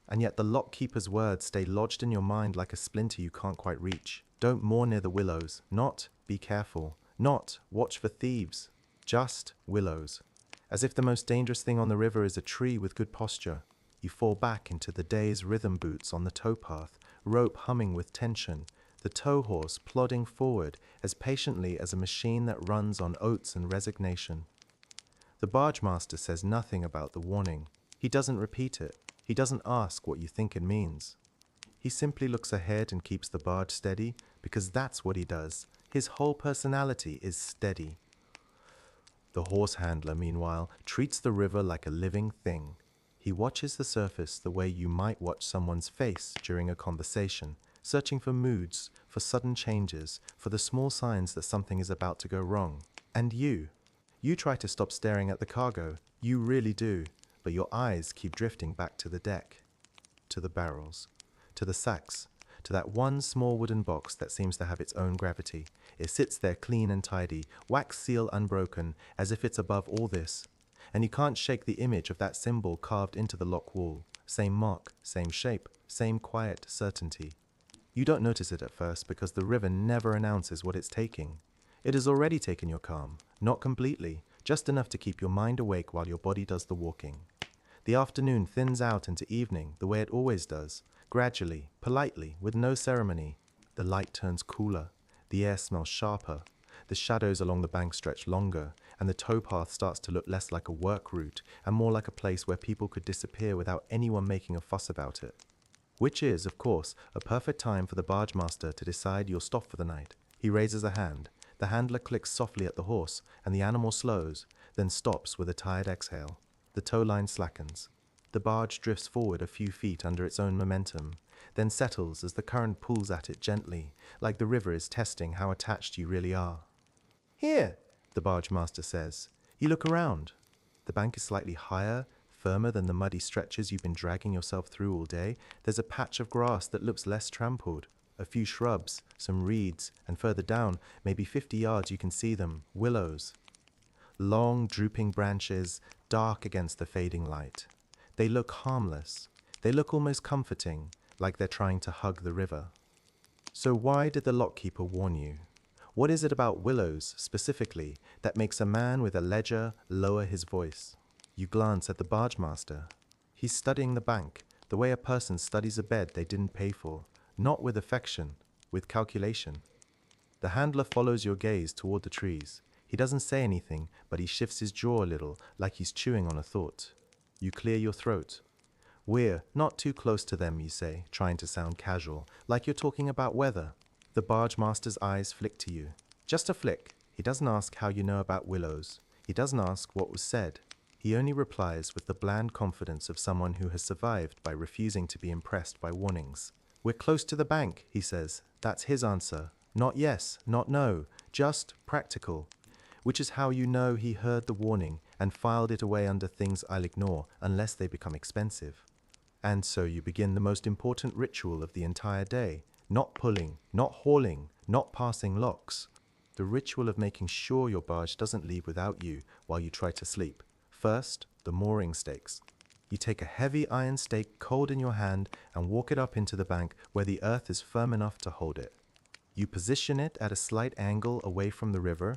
And yet the lockkeeper's words stay lodged in your mind like a splinter you can't quite reach. Don't moor near the willows. Not, be careful. Not, watch for thieves. Just willows. As if the most dangerous thing on the river is a tree with good posture. You fall back into the day's rhythm boots on the towpath, rope humming with tension, the tow horse plodding forward as patiently as a machine that runs on oats and resignation. The barge master says nothing about the warning. He doesn't repeat it. He doesn't ask what you think it means. He simply looks ahead and keeps the barge steady because that's what he does. His whole personality is steady. The horse handler, meanwhile, treats the river like a living thing. He watches the surface the way you might watch someone's face during a conversation, searching for moods, for sudden changes, for the small signs that something is about to go wrong. And you try to stop staring at the cargo. You really do, but your eyes keep drifting back to the deck, to the barrels, to the sacks, to that one small wooden box that seems to have its own gravity. It sits there clean and tidy, wax seal unbroken, as if it's above all this. And you can't shake the image of that symbol carved into the lock wall. Same mark, same shape, same quiet certainty. You don't notice it at first because the river never announces what it's taking. It has already taken your calm, not completely, just enough to keep your mind awake while your body does the walking. The afternoon thins out into evening the way it always does, gradually, politely, with no ceremony. The light turns cooler, the air smells sharper, the shadows along the bank stretch longer, and the towpath starts to look less like a work route and more like a place where people could disappear without anyone making a fuss about it. Which is, of course, a perfect time for the barge master to decide you'll stop for the night. He raises a hand. The handler clicks softly at the horse, and the animal slows, then stops with a tired exhale. The tow line slackens. The barge drifts forward a few feet under its own momentum, then settles as the current pulls at it gently, like the river is testing how attached you really are. "Here," the barge master says. You look around. The bank is slightly higher, firmer than the muddy stretches you've been dragging yourself through all day. There's a patch of grass that looks less trampled, a few shrubs, some reeds, and further down, maybe 50 yards you can see them, willows. Long, drooping branches, dark against the fading light. They look harmless. They look almost comforting, like they're trying to hug the river. So why did the lockkeeper warn you? What is it about willows, specifically, that makes a man with a ledger lower his voice? You glance at the barge master. He's studying the bank, the way a person studies a bed they didn't pay for, not with affection, with calculation. The handler follows your gaze toward the trees. He doesn't say anything, but he shifts his jaw a little, like he's chewing on a thought. You clear your throat. "We're not too close to them," you say, trying to sound casual, like you're talking about weather. The barge master's eyes flick to you. Just a flick. He doesn't ask how you know about Willows. He doesn't ask what was said. He only replies with the bland confidence of someone who has survived by refusing to be impressed by warnings. "We're close to the bank," he says. That's his answer. Not yes, not no, just practical. Which is how you know he heard the warning and filed it away under things I'll ignore unless they become expensive. And so you begin the most important ritual of the entire day. Not pulling, not hauling, not passing locks. The ritual of making sure your barge doesn't leave without you while you try to sleep. First, the mooring stakes. You take a heavy iron stake cold in your hand and walk it up into the bank where the earth is firm enough to hold it. You position it at a slight angle away from the river,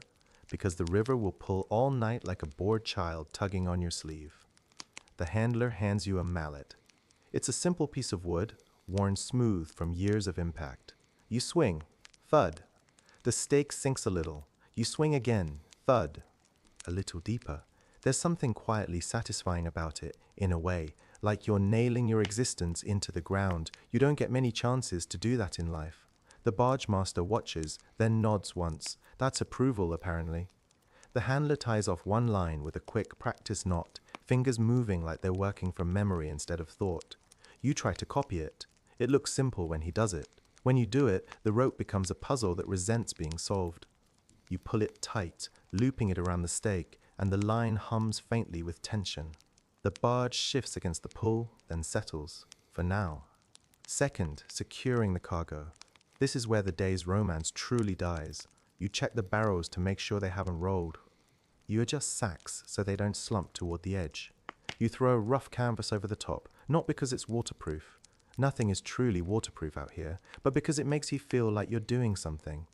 because the river will pull all night like a bored child tugging on your sleeve. The handler hands you a mallet. It's a simple piece of wood, worn smooth from years of impact. You swing, thud. The stake sinks a little. You swing again, thud. A little deeper. There's something quietly satisfying about it, in a way, like you're nailing your existence into the ground. You don't get many chances to do that in life. The barge master watches, then nods once. That's approval, apparently. The handler ties off one line with a quick practice knot, fingers moving like they're working from memory instead of thought. You try to copy it. It looks simple when he does it. When you do it, the rope becomes a puzzle that resents being solved. You pull it tight, looping it around the stake, and the line hums faintly with tension. The barge shifts against the pull, then settles, for now. Second, securing the cargo. This is where the day's romance truly dies. You check the barrows to make sure they haven't rolled. You adjust sacks so they don't slump toward the edge. You throw a rough canvas over the top, not because it's waterproof. Nothing is truly waterproof out here, but because it makes you feel like you're doing something.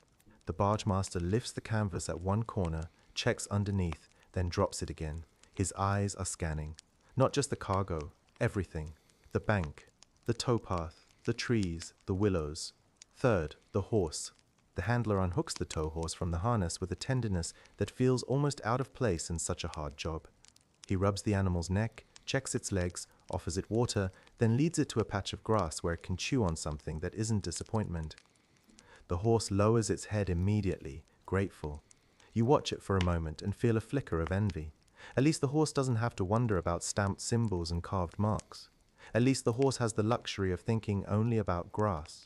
The barge master lifts the canvas at one corner, checks underneath, then drops it again. His eyes are scanning. Not just the cargo, everything. The bank, the towpath, the trees, the willows. Third, the horse. The handler unhooks the tow horse from the harness with a tenderness that feels almost out of place in such a hard job. He rubs the animal's neck, checks its legs, offers it water, then leads it to a patch of grass where it can chew on something that isn't disappointment. The horse lowers its head immediately, grateful. You watch it for a moment and feel a flicker of envy. At least the horse doesn't have to wonder about stamped symbols and carved marks. At least the horse has the luxury of thinking only about grass.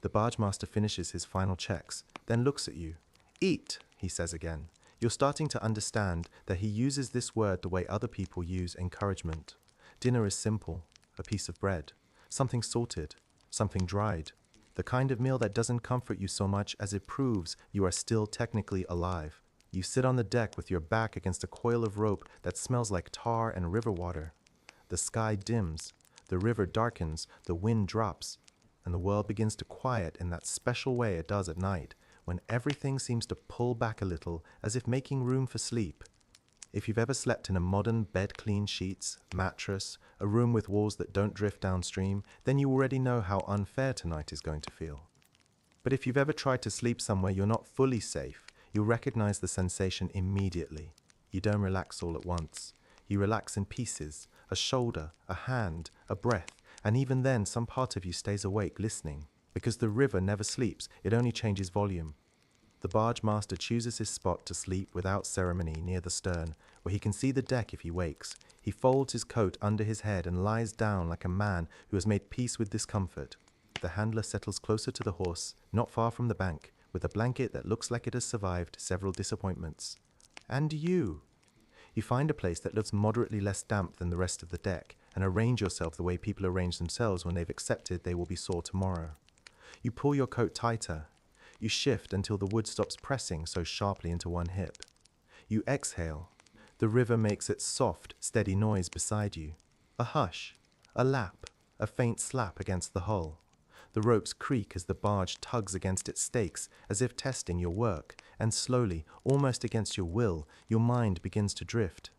The barge master finishes his final checks, then looks at you. "Eat," he says again. You're starting to understand that he uses this word the way other people use encouragement. Dinner is simple, a piece of bread, something salted, something dried, the kind of meal that doesn't comfort you so much as it proves you are still technically alive. You sit on the deck with your back against a coil of rope that smells like tar and river water. The sky dims, the river darkens, the wind drops, and the world begins to quiet in that special way it does at night, when everything seems to pull back a little as if making room for sleep. If you've ever slept in a modern bed, clean sheets, mattress, a room with walls that don't drift downstream, then you already know how unfair tonight is going to feel. But if you've ever tried to sleep somewhere you're not fully safe, you'll recognize the sensation immediately. You don't relax all at once. You relax in pieces, a shoulder, a hand, a breath, and even then some part of you stays awake listening, because the river never sleeps, it only changes volume. The barge master chooses his spot to sleep without ceremony near the stern, where he can see the deck if he wakes. He folds his coat under his head and lies down like a man who has made peace with discomfort. The handler settles closer to the horse, not far from the bank, with a blanket that looks like it has survived several disappointments. And you. You find a place that looks moderately less damp than the rest of the deck, and arrange yourself the way people arrange themselves when they've accepted they will be sore tomorrow. You pull your coat tighter. You shift until the wood stops pressing so sharply into one hip. You exhale. The river makes its soft, steady noise beside you. A hush, a lap, a faint slap against the hull. The ropes creak as the barge tugs against its stakes as if testing your work, and slowly, almost against your will, your mind begins to drift.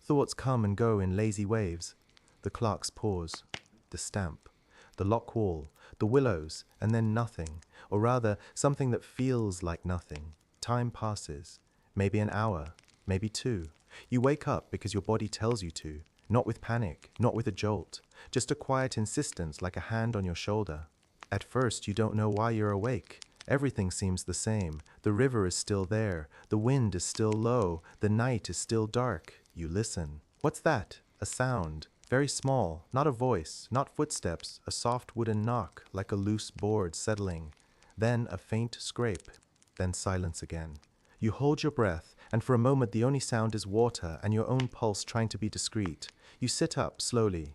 Thoughts come and go in lazy waves. The clerks pause. The stamp. The lock wall, the willows, and then nothing, or rather, something that feels like nothing. Time passes. Maybe an hour, maybe two. You wake up because your body tells you to, not with panic, not with a jolt, just a quiet insistence like a hand on your shoulder. At first, you don't know why you're awake. Everything seems the same. The river is still there. The wind is still low. The night is still dark. You listen. What's that? A sound. Very small. Not a voice. Not footsteps. A soft wooden knock, like a loose board settling. Then a faint scrape. Then silence again. You hold your breath, and for a moment the only sound is water and your own pulse trying to be discreet. You sit up slowly.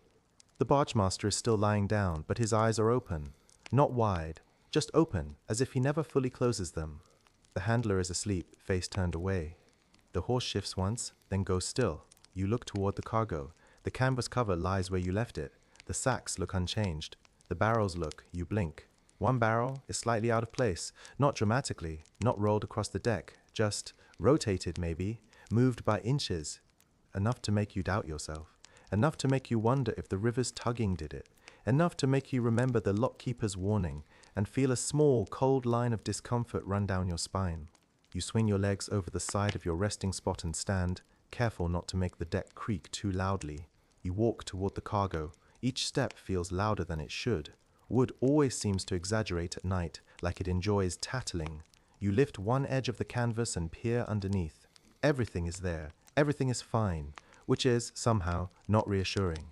The barge master is still lying down, but his eyes are open. Not wide, just open, as if he never fully closes them. The handler is asleep, face turned away. The horse shifts once, then goes still. You look toward the cargo. The canvas cover lies where you left it. The sacks look unchanged. The barrels look, you blink. One barrel is slightly out of place, not dramatically, not rolled across the deck, just rotated maybe, moved by inches. Enough to make you doubt yourself. Enough to make you wonder if the river's tugging did it. Enough to make you remember the lockkeeper's warning and feel a small, cold line of discomfort run down your spine. You swing your legs over the side of your resting spot and stand, careful not to make the deck creak too loudly. You walk toward the cargo. Each step feels louder than it should. Wood always seems to exaggerate at night, like it enjoys tattling. You lift one edge of the canvas and peer underneath. Everything is there. Everything is fine, which is, somehow, not reassuring.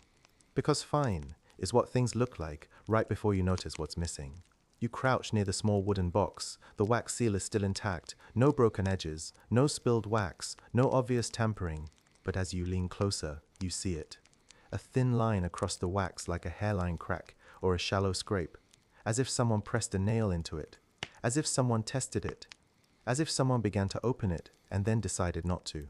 Because fine is what things look like right before you notice what's missing. You crouch near the small wooden box. The wax seal is still intact. No broken edges. No spilled wax. No obvious tampering. But as you lean closer, you see it. A thin line across the wax like a hairline crack or a shallow scrape. As if someone pressed a nail into it. As if someone tested it. As if someone began to open it and then decided not to.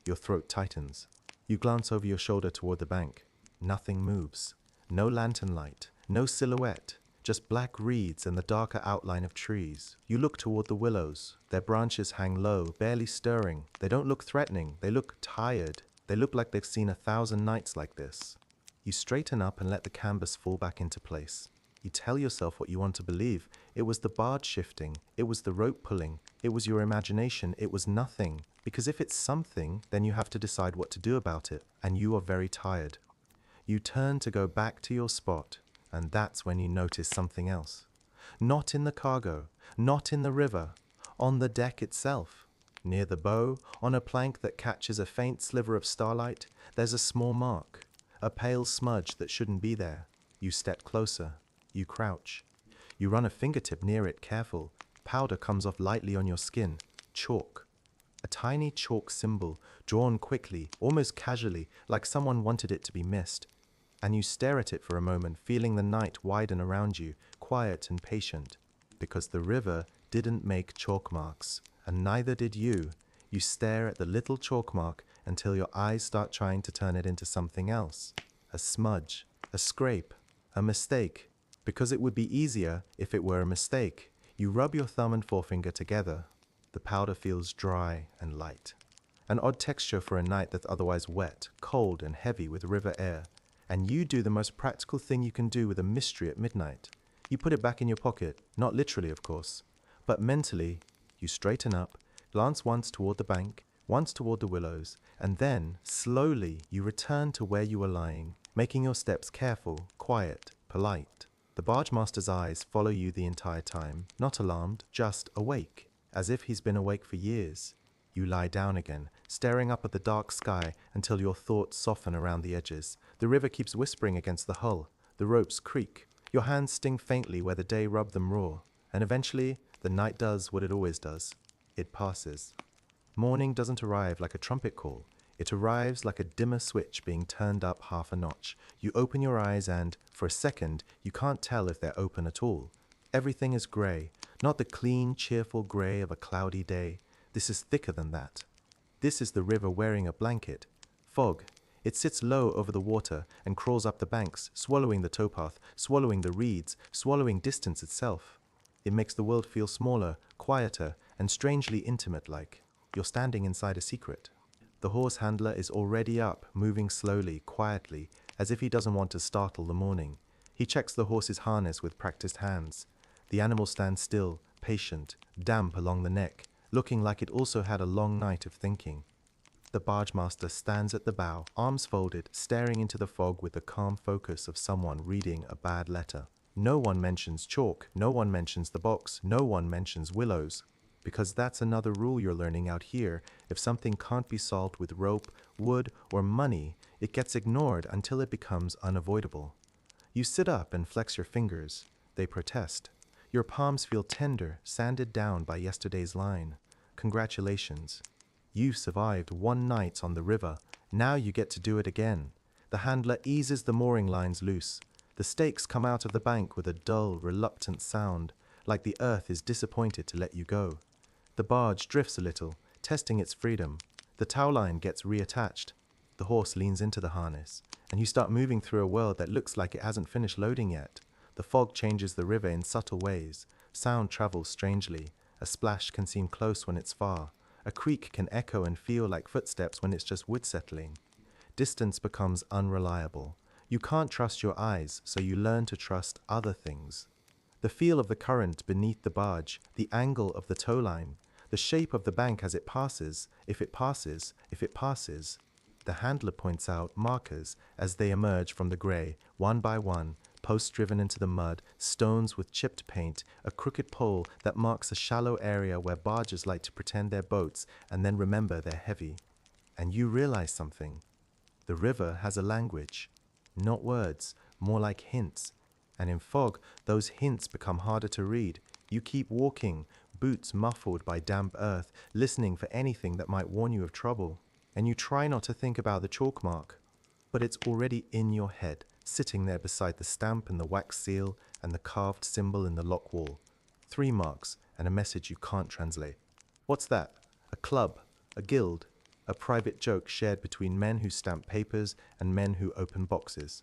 Your throat tightens. You glance over your shoulder toward the bank. Nothing moves. No lantern light. No silhouette. Just black reeds and the darker outline of trees. You look toward the willows. Their branches hang low, barely stirring. They don't look threatening. They look tired. They look like they've seen 1,000 nights like this. You straighten up and let the canvas fall back into place. You tell yourself what you want to believe. It was the barge shifting. It was the rope pulling. It was your imagination. It was nothing. Because if it's something, then you have to decide what to do about it. And you are very tired. You turn to go back to your spot. And that's when you notice something else. Not in the cargo, not in the river, on the deck itself. Near the bow, on a plank that catches a faint sliver of starlight, there's a small mark, a pale smudge that shouldn't be there. You step closer. You crouch. You run a fingertip near it, careful. Powder comes off lightly on your skin. Chalk. A tiny chalk symbol, drawn quickly, almost casually, like someone wanted it to be missed. And you stare at it for a moment, feeling the night widen around you, quiet and patient. Because the river didn't make chalk marks, and neither did you. You stare at the little chalk mark until your eyes start trying to turn it into something else. A smudge, a scrape, a mistake. Because it would be easier if it were a mistake. You rub your thumb and forefinger together. The powder feels dry and light. An odd texture for a night that's otherwise wet, cold and heavy with river air. And you do the most practical thing you can do with a mystery at midnight. You put it back in your pocket, not literally of course, but mentally. You straighten up, glance once toward the bank, once toward the willows, and then, slowly, you return to where you were lying, making your steps careful, quiet, polite. The barge master's eyes follow you the entire time, not alarmed, just awake, as if he's been awake for years. You lie down again, staring up at the dark sky until your thoughts soften around the edges. The river keeps whispering against the hull. The ropes creak. Your hands sting faintly where the day rubbed them raw. And eventually, the night does what it always does. It passes. Morning doesn't arrive like a trumpet call. It arrives like a dimmer switch being turned up half a notch. You open your eyes and, for a second, you can't tell if they're open at all. Everything is grey, not the clean, cheerful grey of a cloudy day. This is thicker than that. This is the river wearing a blanket. Fog. It sits low over the water and crawls up the banks, swallowing the towpath, swallowing the reeds, swallowing distance itself. It makes the world feel smaller, quieter, and strangely intimate-like. You're standing inside a secret. The horse handler is already up, moving slowly, quietly, as if he doesn't want to startle the morning. He checks the horse's harness with practiced hands. The animal stands still, patient, damp along the neck, looking like it also had a long night of thinking. The barge master stands at the bow, arms folded, staring into the fog with the calm focus of someone reading a bad letter. No one mentions chalk, no one mentions the box, no one mentions Willows. Because that's another rule you're learning out here. If something can't be solved with rope, wood, or money, it gets ignored until it becomes unavoidable. You sit up and flex your fingers. They protest. Your palms feel tender, sanded down by yesterday's line. Congratulations. You survived one night on the river. Now you get to do it again. The handler eases the mooring lines loose. The stakes come out of the bank with a dull, reluctant sound, like the earth is disappointed to let you go. The barge drifts a little, testing its freedom. The towline gets reattached. The horse leans into the harness, and you start moving through a world that looks like it hasn't finished loading yet. The fog changes the river in subtle ways. Sound travels strangely. A splash can seem close when it's far. A creak can echo and feel like footsteps when it's just wood settling. Distance becomes unreliable. You can't trust your eyes, so you learn to trust other things. The feel of the current beneath the barge, the angle of the towline, the shape of the bank as it passes, if it passes, if it passes. The handler points out markers as they emerge from the grey, one by one, posts driven into the mud, stones with chipped paint, a crooked pole that marks a shallow area where barges like to pretend they're boats and then remember they're heavy. And you realize something. The river has a language. Not words, more like hints. And in fog, those hints become harder to read. You keep walking, boots muffled by damp earth, listening for anything that might warn you of trouble. And you try not to think about the chalk mark. But it's already in your head, sitting there beside the stamp and the wax seal and the carved symbol in the lock wall. 3 marks and a message you can't translate. What's that? A club? A guild? A private joke shared between men who stamp papers and men who open boxes?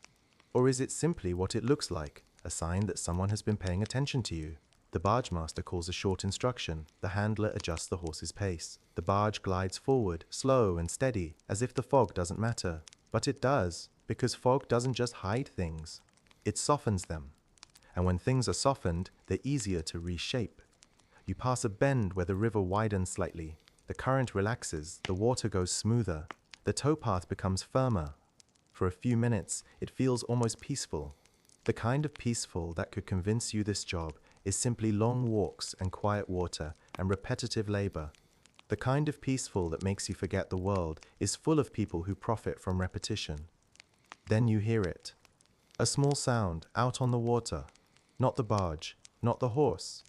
Or is it simply what it looks like, a sign that someone has been paying attention to you? The barge master calls a short instruction. The handler adjusts the horse's pace. The barge glides forward, slow and steady, as if the fog doesn't matter. But it does, because fog doesn't just hide things. It softens them. And when things are softened, they're easier to reshape. You pass a bend where the river widens slightly. The current relaxes, the water goes smoother. The towpath becomes firmer. For a few minutes, it feels almost peaceful. The kind of peaceful that could convince you this job is simply long walks and quiet water and repetitive labor. The kind of peaceful that makes you forget the world is full of people who profit from repetition. Then you hear it. A small sound out on the water. Not the barge, not the horse.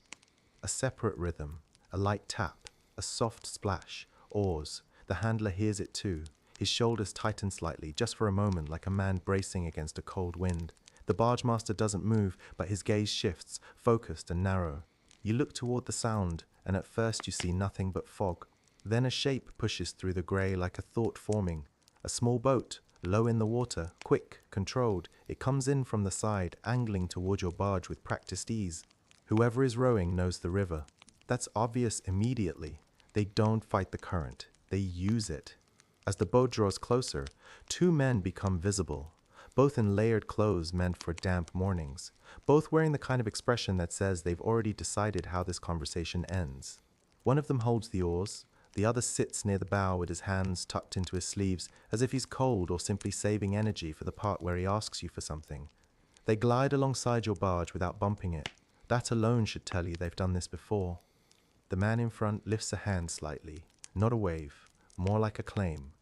A separate rhythm, a light tap, a soft splash, oars. The handler hears it too. His shoulders tighten slightly, just for a moment, like a man bracing against a cold wind. The barge master doesn't move, but his gaze shifts, focused and narrow. You look toward the sound, and at first you see nothing but fog. Then a shape pushes through the grey like a thought forming. A small boat, low in the water, quick, controlled. It comes in from the side, angling toward your barge with practiced ease. Whoever is rowing knows the river. That's obvious immediately. They don't fight the current. They use it. As the boat draws closer, 2 men become visible, both in layered clothes meant for damp mornings, both wearing the kind of expression that says they've already decided how this conversation ends. One of them holds the oars, the other sits near the bow with his hands tucked into his sleeves as if he's cold or simply saving energy for the part where he asks you for something. They glide alongside your barge without bumping it. That alone should tell you they've done this before. The man in front lifts a hand slightly, not a wave, more like a claim.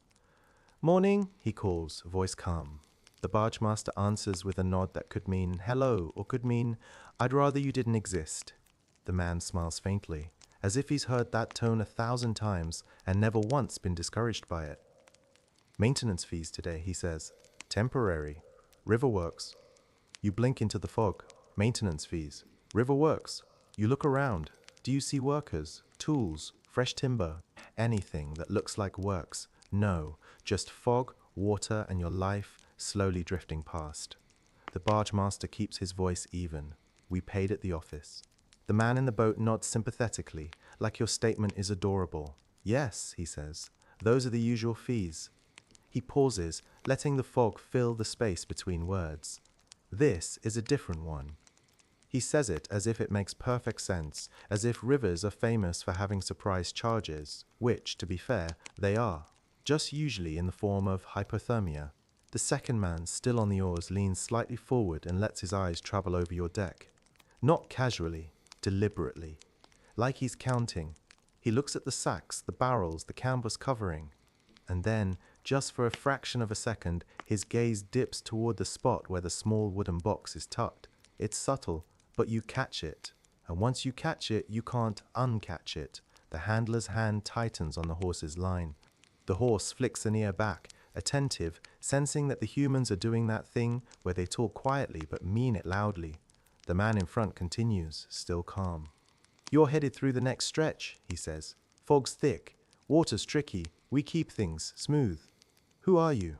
"Morning," he calls, voice calm. The barge master answers with a nod that could mean hello or could mean I'd rather you didn't exist. The man smiles faintly, as if he's heard that tone 1,000 times and never once been discouraged by it. "Maintenance fees today," he says. "Temporary. River works." You blink into the fog. Maintenance fees. River works. You look around. Do you see workers, tools, fresh timber, anything that looks like works? No, just fog, water, and your life slowly drifting past. The barge master keeps his voice even. "We paid at the office." The man in the boat nods sympathetically, like your statement is adorable. "Yes," he says, "those are the usual fees." He pauses, letting the fog fill the space between words. "This is a different one." He says it as if it makes perfect sense, as if rivers are famous for having surprise charges, which, to be fair, they are, just usually in the form of hypothermia. The second man, still on the oars, leans slightly forward and lets his eyes travel over your deck. Not casually, deliberately. Like he's counting. He looks at the sacks, the barrels, the canvas covering. And then, just for a fraction of a second, his gaze dips toward the spot where the small wooden box is tucked. It's subtle, but you catch it. And once you catch it, you can't uncatch it. The handler's hand tightens on the horse's line. The horse flicks an ear back, attentive, sensing that the humans are doing that thing where they talk quietly but mean it loudly. The man in front continues, still calm. "You're headed through the next stretch," he says. "Fog's thick. Water's tricky. We keep things smooth." "Who are you?"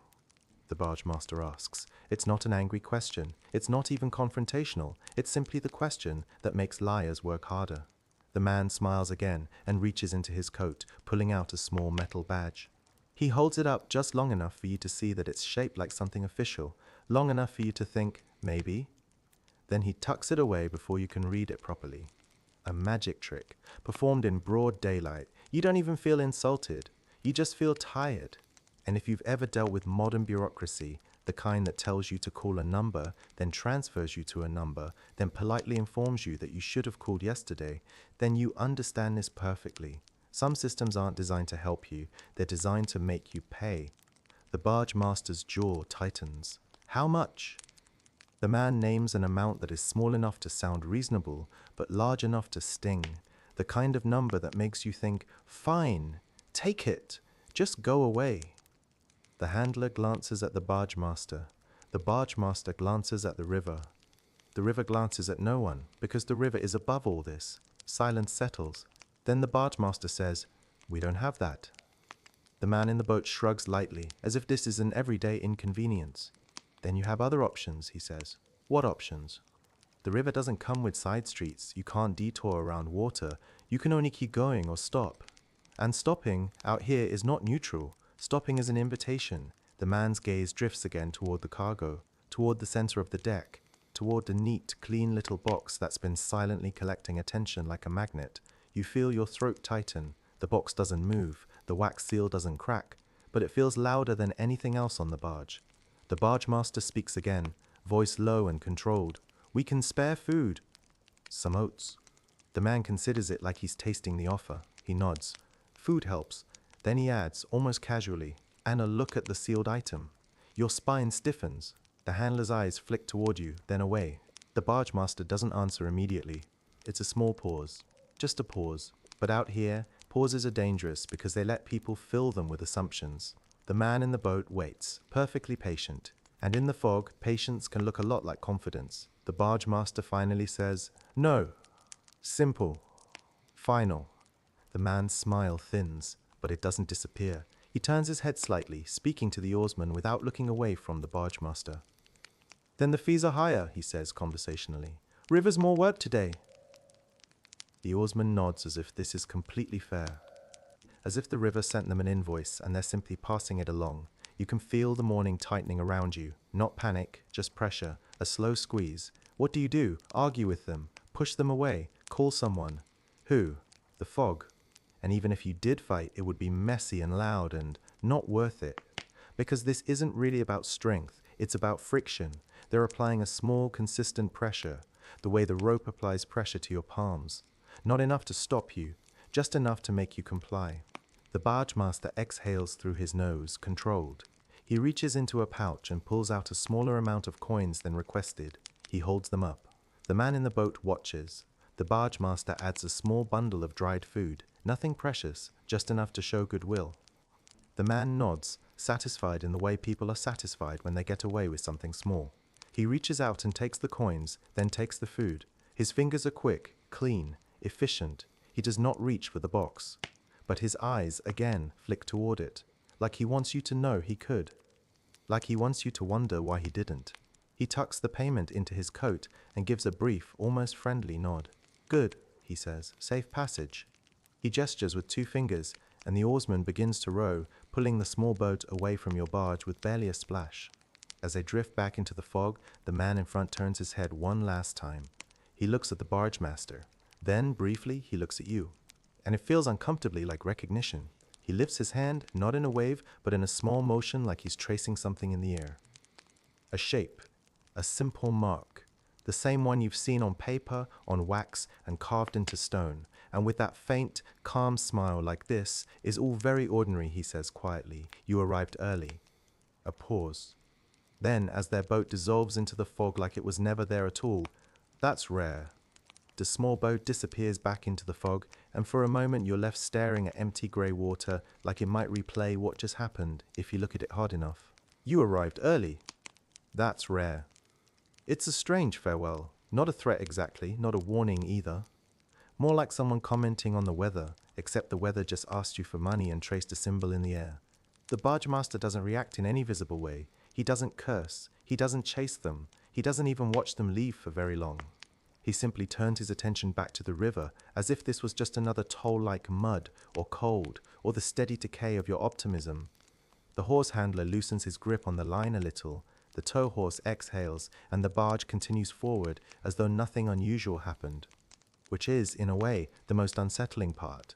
the barge master asks. It's not an angry question. It's not even confrontational. It's simply the question that makes liars work harder. The man smiles again and reaches into his coat, pulling out a small metal badge. He holds it up just long enough for you to see that it's shaped like something official, long enough for you to think, maybe. Then he tucks it away before you can read it properly. A magic trick, performed in broad daylight. You don't even feel insulted. You just feel tired. And if you've ever dealt with modern bureaucracy, the kind that tells you to call a number, then transfers you to a number, then politely informs you that you should have called yesterday, then you understand this perfectly. Some systems aren't designed to help you. They're designed to make you pay. The barge master's jaw tightens. How much? The man names an amount that is small enough to sound reasonable, but large enough to sting. The kind of number that makes you think, fine, take it, just go away. The handler glances at the barge master. The barge master glances at the river. The river glances at no one, because the river is above all this. Silence settles. Then the barge master says, "We don't have that." The man in the boat shrugs lightly, as if this is an everyday inconvenience. "Then you have other options," he says. "What options?" "The river doesn't come with side streets. You can't detour around water. You can only keep going or stop. And stopping, out here, is not neutral. Stopping is an invitation." The man's gaze drifts again toward the cargo, toward the center of the deck, toward the neat, clean little box that's been silently collecting attention like a magnet. You feel your throat tighten. The box doesn't move. The wax seal doesn't crack. But it feels louder than anything else on the barge. The barge master speaks again, voice low and controlled. "We can spare food." "Some oats." The man considers it like he's tasting the offer. He nods. "Food helps." Then he adds, almost casually, "And a look at the sealed item." Your spine stiffens. The handler's eyes flick toward you, then away. The barge master doesn't answer immediately. It's a small pause. Just a pause. But out here, pauses are dangerous because they let people fill them with assumptions. The man in the boat waits, perfectly patient. And in the fog, patience can look a lot like confidence. The barge master finally says, "No." Simple. Final. The man's smile thins, but it doesn't disappear. He turns his head slightly, speaking to the oarsman without looking away from the barge master. "Then the fees are higher," he says conversationally. "River's more work today." The oarsman nods as if this is completely fair. As if the river sent them an invoice and they're simply passing it along. You can feel the morning tightening around you. Not panic, just pressure. A slow squeeze. What do? Argue with them. Push them away. Call someone. Who? The fog. And even if you did fight, it would be messy and loud and not worth it. Because this isn't really about strength. It's about friction. They're applying a small, consistent pressure. The way the rope applies pressure to your palms. Not enough to stop you. Just enough to make you comply. The barge master exhales through his nose, controlled. He reaches into a pouch and pulls out a smaller amount of coins than requested. He holds them up. The man in the boat watches. The barge master adds a small bundle of dried food. Nothing precious, just enough to show goodwill. The man nods, satisfied in the way people are satisfied when they get away with something small. He reaches out and takes the coins, then takes the food. His fingers are quick, clean, efficient. He does not reach for the box. But his eyes, again, flick toward it, like he wants you to know he could. Like he wants you to wonder why he didn't. He tucks the payment into his coat and gives a brief, almost friendly nod. "Good," he says. "Safe passage." He gestures with 2 fingers, and the oarsman begins to row, pulling the small boat away from your barge with barely a splash. As they drift back into the fog, the man in front turns his head one last time. He looks at the barge master. Then, briefly, he looks at you. And it feels uncomfortably like recognition. He lifts his hand, not in a wave, but in a small motion like he's tracing something in the air. A shape, a simple mark, the same one you've seen on paper, on wax, and carved into stone. And with that faint, calm smile like this is all very ordinary, he says quietly. You arrived early. A pause. Then, as their boat dissolves into the fog like it was never there at all, that's rare. The small boat disappears back into the fog, and for a moment you're left staring at empty grey water like it might replay what just happened if you look at it hard enough. You arrived early. That's rare. It's a strange farewell, not a threat exactly, not a warning either. More like someone commenting on the weather, except the weather just asked you for money and traced a symbol in the air. The barge master doesn't react in any visible way. He doesn't curse. He doesn't chase them. He doesn't even watch them leave for very long. He simply turned his attention back to the river, as if this was just another toll like mud or cold, or the steady decay of your optimism. The horse handler loosens his grip on the line a little, the tow horse exhales, and the barge continues forward as though nothing unusual happened. Which is, in a way, the most unsettling part.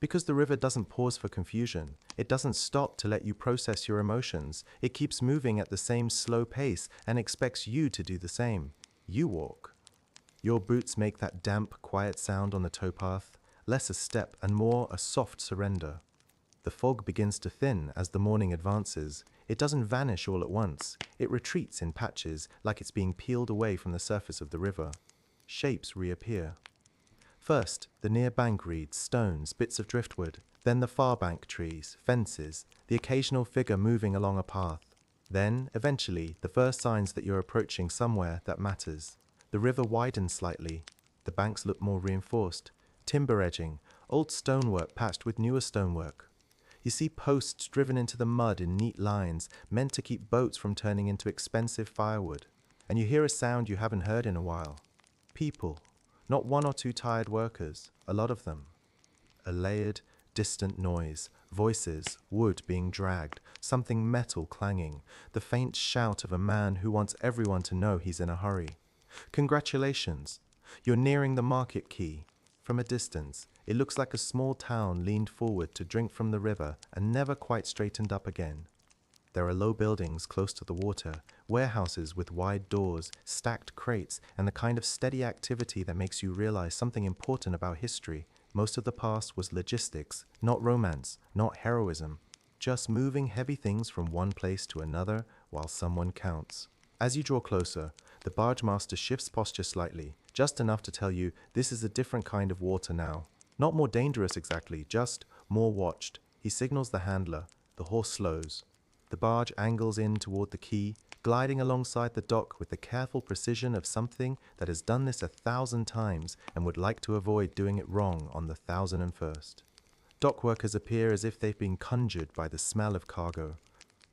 Because the river doesn't pause for confusion, it doesn't stop to let you process your emotions, it keeps moving at the same slow pace and expects you to do the same. You walk. Your boots make that damp, quiet sound on the towpath, less a step and more a soft surrender. The fog begins to thin as the morning advances. It doesn't vanish all at once. It retreats in patches, like it's being peeled away from the surface of the river. Shapes reappear. First, the near bank reeds, stones, bits of driftwood, then the far bank trees, fences, the occasional figure moving along a path. Then, eventually, the first signs that you're approaching somewhere that matters. The river widens slightly. The banks look more reinforced. Timber edging, old stonework patched with newer stonework. You see posts driven into the mud in neat lines, meant to keep boats from turning into expensive firewood. And you hear a sound you haven't heard in a while. People. Not one or two tired workers, a lot of them. A layered, distant noise, voices, wood being dragged, something metal clanging, the faint shout of a man who wants everyone to know he's in a hurry. Congratulations! You're nearing the market quay. From a distance, it looks like a small town leaned forward to drink from the river and never quite straightened up again. There are low buildings close to the water, warehouses with wide doors, stacked crates, and the kind of steady activity that makes you realize something important about history. Most of the past was logistics, not romance, not heroism, just moving heavy things from one place to another while someone counts. As you draw closer, the barge master shifts posture slightly, just enough to tell you this is a different kind of water now. Not more dangerous exactly, just more watched. He signals the handler. The horse slows. The barge angles in toward the quay, gliding alongside the dock with the careful precision of something that has done this 1,000 times and would like to avoid doing it wrong on the 1,001st. Dock workers appear as if they've been conjured by the smell of cargo.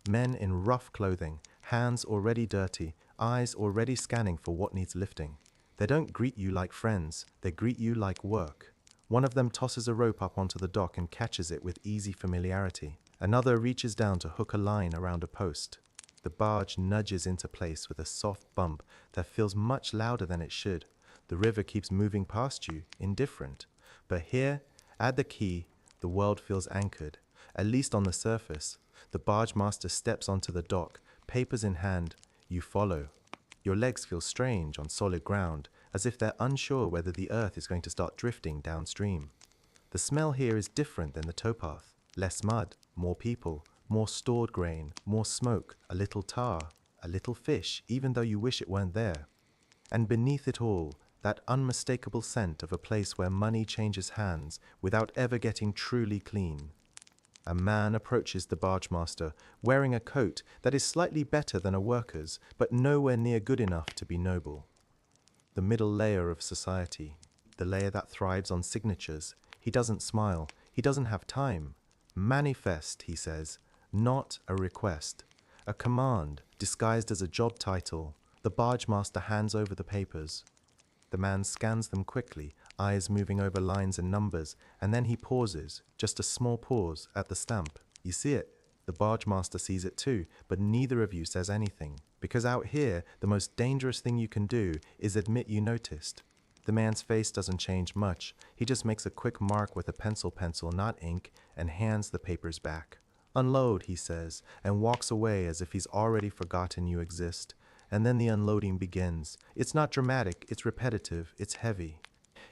Men in rough clothing, hands already dirty, eyes already scanning for what needs lifting. They don't greet you like friends, they greet you like work. One of them tosses a rope up onto the dock and catches it with easy familiarity. Another reaches down to hook a line around a post. The barge nudges into place with a soft bump that feels much louder than it should. The river keeps moving past you, indifferent. But here, at the quay, the world feels anchored, at least on the surface. The barge master steps onto the dock, papers in hand. You follow. Your legs feel strange on solid ground, as if they're unsure whether the earth is going to start drifting downstream. The smell here is different than the towpath. Less mud, more people, more stored grain, more smoke, a little tar, a little fish, even though you wish it weren't there. And beneath it all, that unmistakable scent of a place where money changes hands without ever getting truly clean. A man approaches the barge master, wearing a coat that is slightly better than a worker's, but nowhere near good enough to be noble. The middle layer of society, the layer that thrives on signatures. He doesn't smile. He doesn't have time. Manifest, he says, not a request. A command, disguised as a job title. The barge master hands over the papers. The man scans them quickly, eyes moving over lines and numbers, and then he pauses, just a small pause, at the stamp. You see it. The barge master sees it too, but neither of you says anything. Because out here, the most dangerous thing you can do is admit you noticed. The man's face doesn't change much. He just makes a quick mark with a pencil, not ink, and hands the papers back. Unload, he says, and walks away as if he's already forgotten you exist. And then the unloading begins. It's not dramatic, it's repetitive, it's heavy.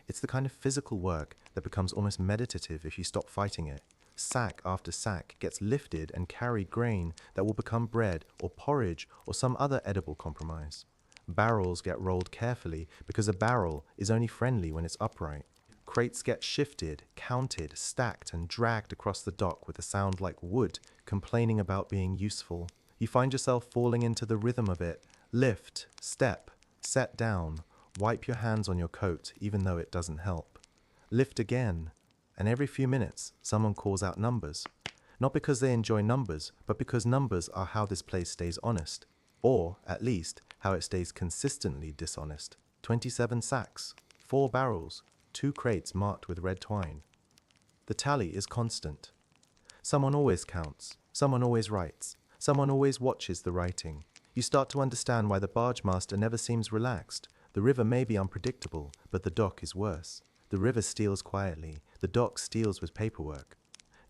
It's the kind of physical work that becomes almost meditative if you stop fighting it. Sack after sack gets lifted and carried grain that will become bread or porridge or some other edible compromise. Barrels get rolled carefully because a barrel is only friendly when it's upright. Crates get shifted, counted, stacked, and dragged across the dock with a sound like wood complaining about being useful. You find yourself falling into the rhythm of it. Lift, step, set down, wipe your hands on your coat even though it doesn't help. Lift again, and every few minutes someone calls out numbers. Not because they enjoy numbers, but because numbers are how this place stays honest. Or, at least, how it stays consistently dishonest. 27 sacks, 4 barrels, 2 crates marked with red twine. The tally is constant. Someone always counts, someone always writes, someone always watches the writing. You start to understand why the barge master never seems relaxed. The river may be unpredictable, but the dock is worse. The river steals quietly, the dock steals with paperwork.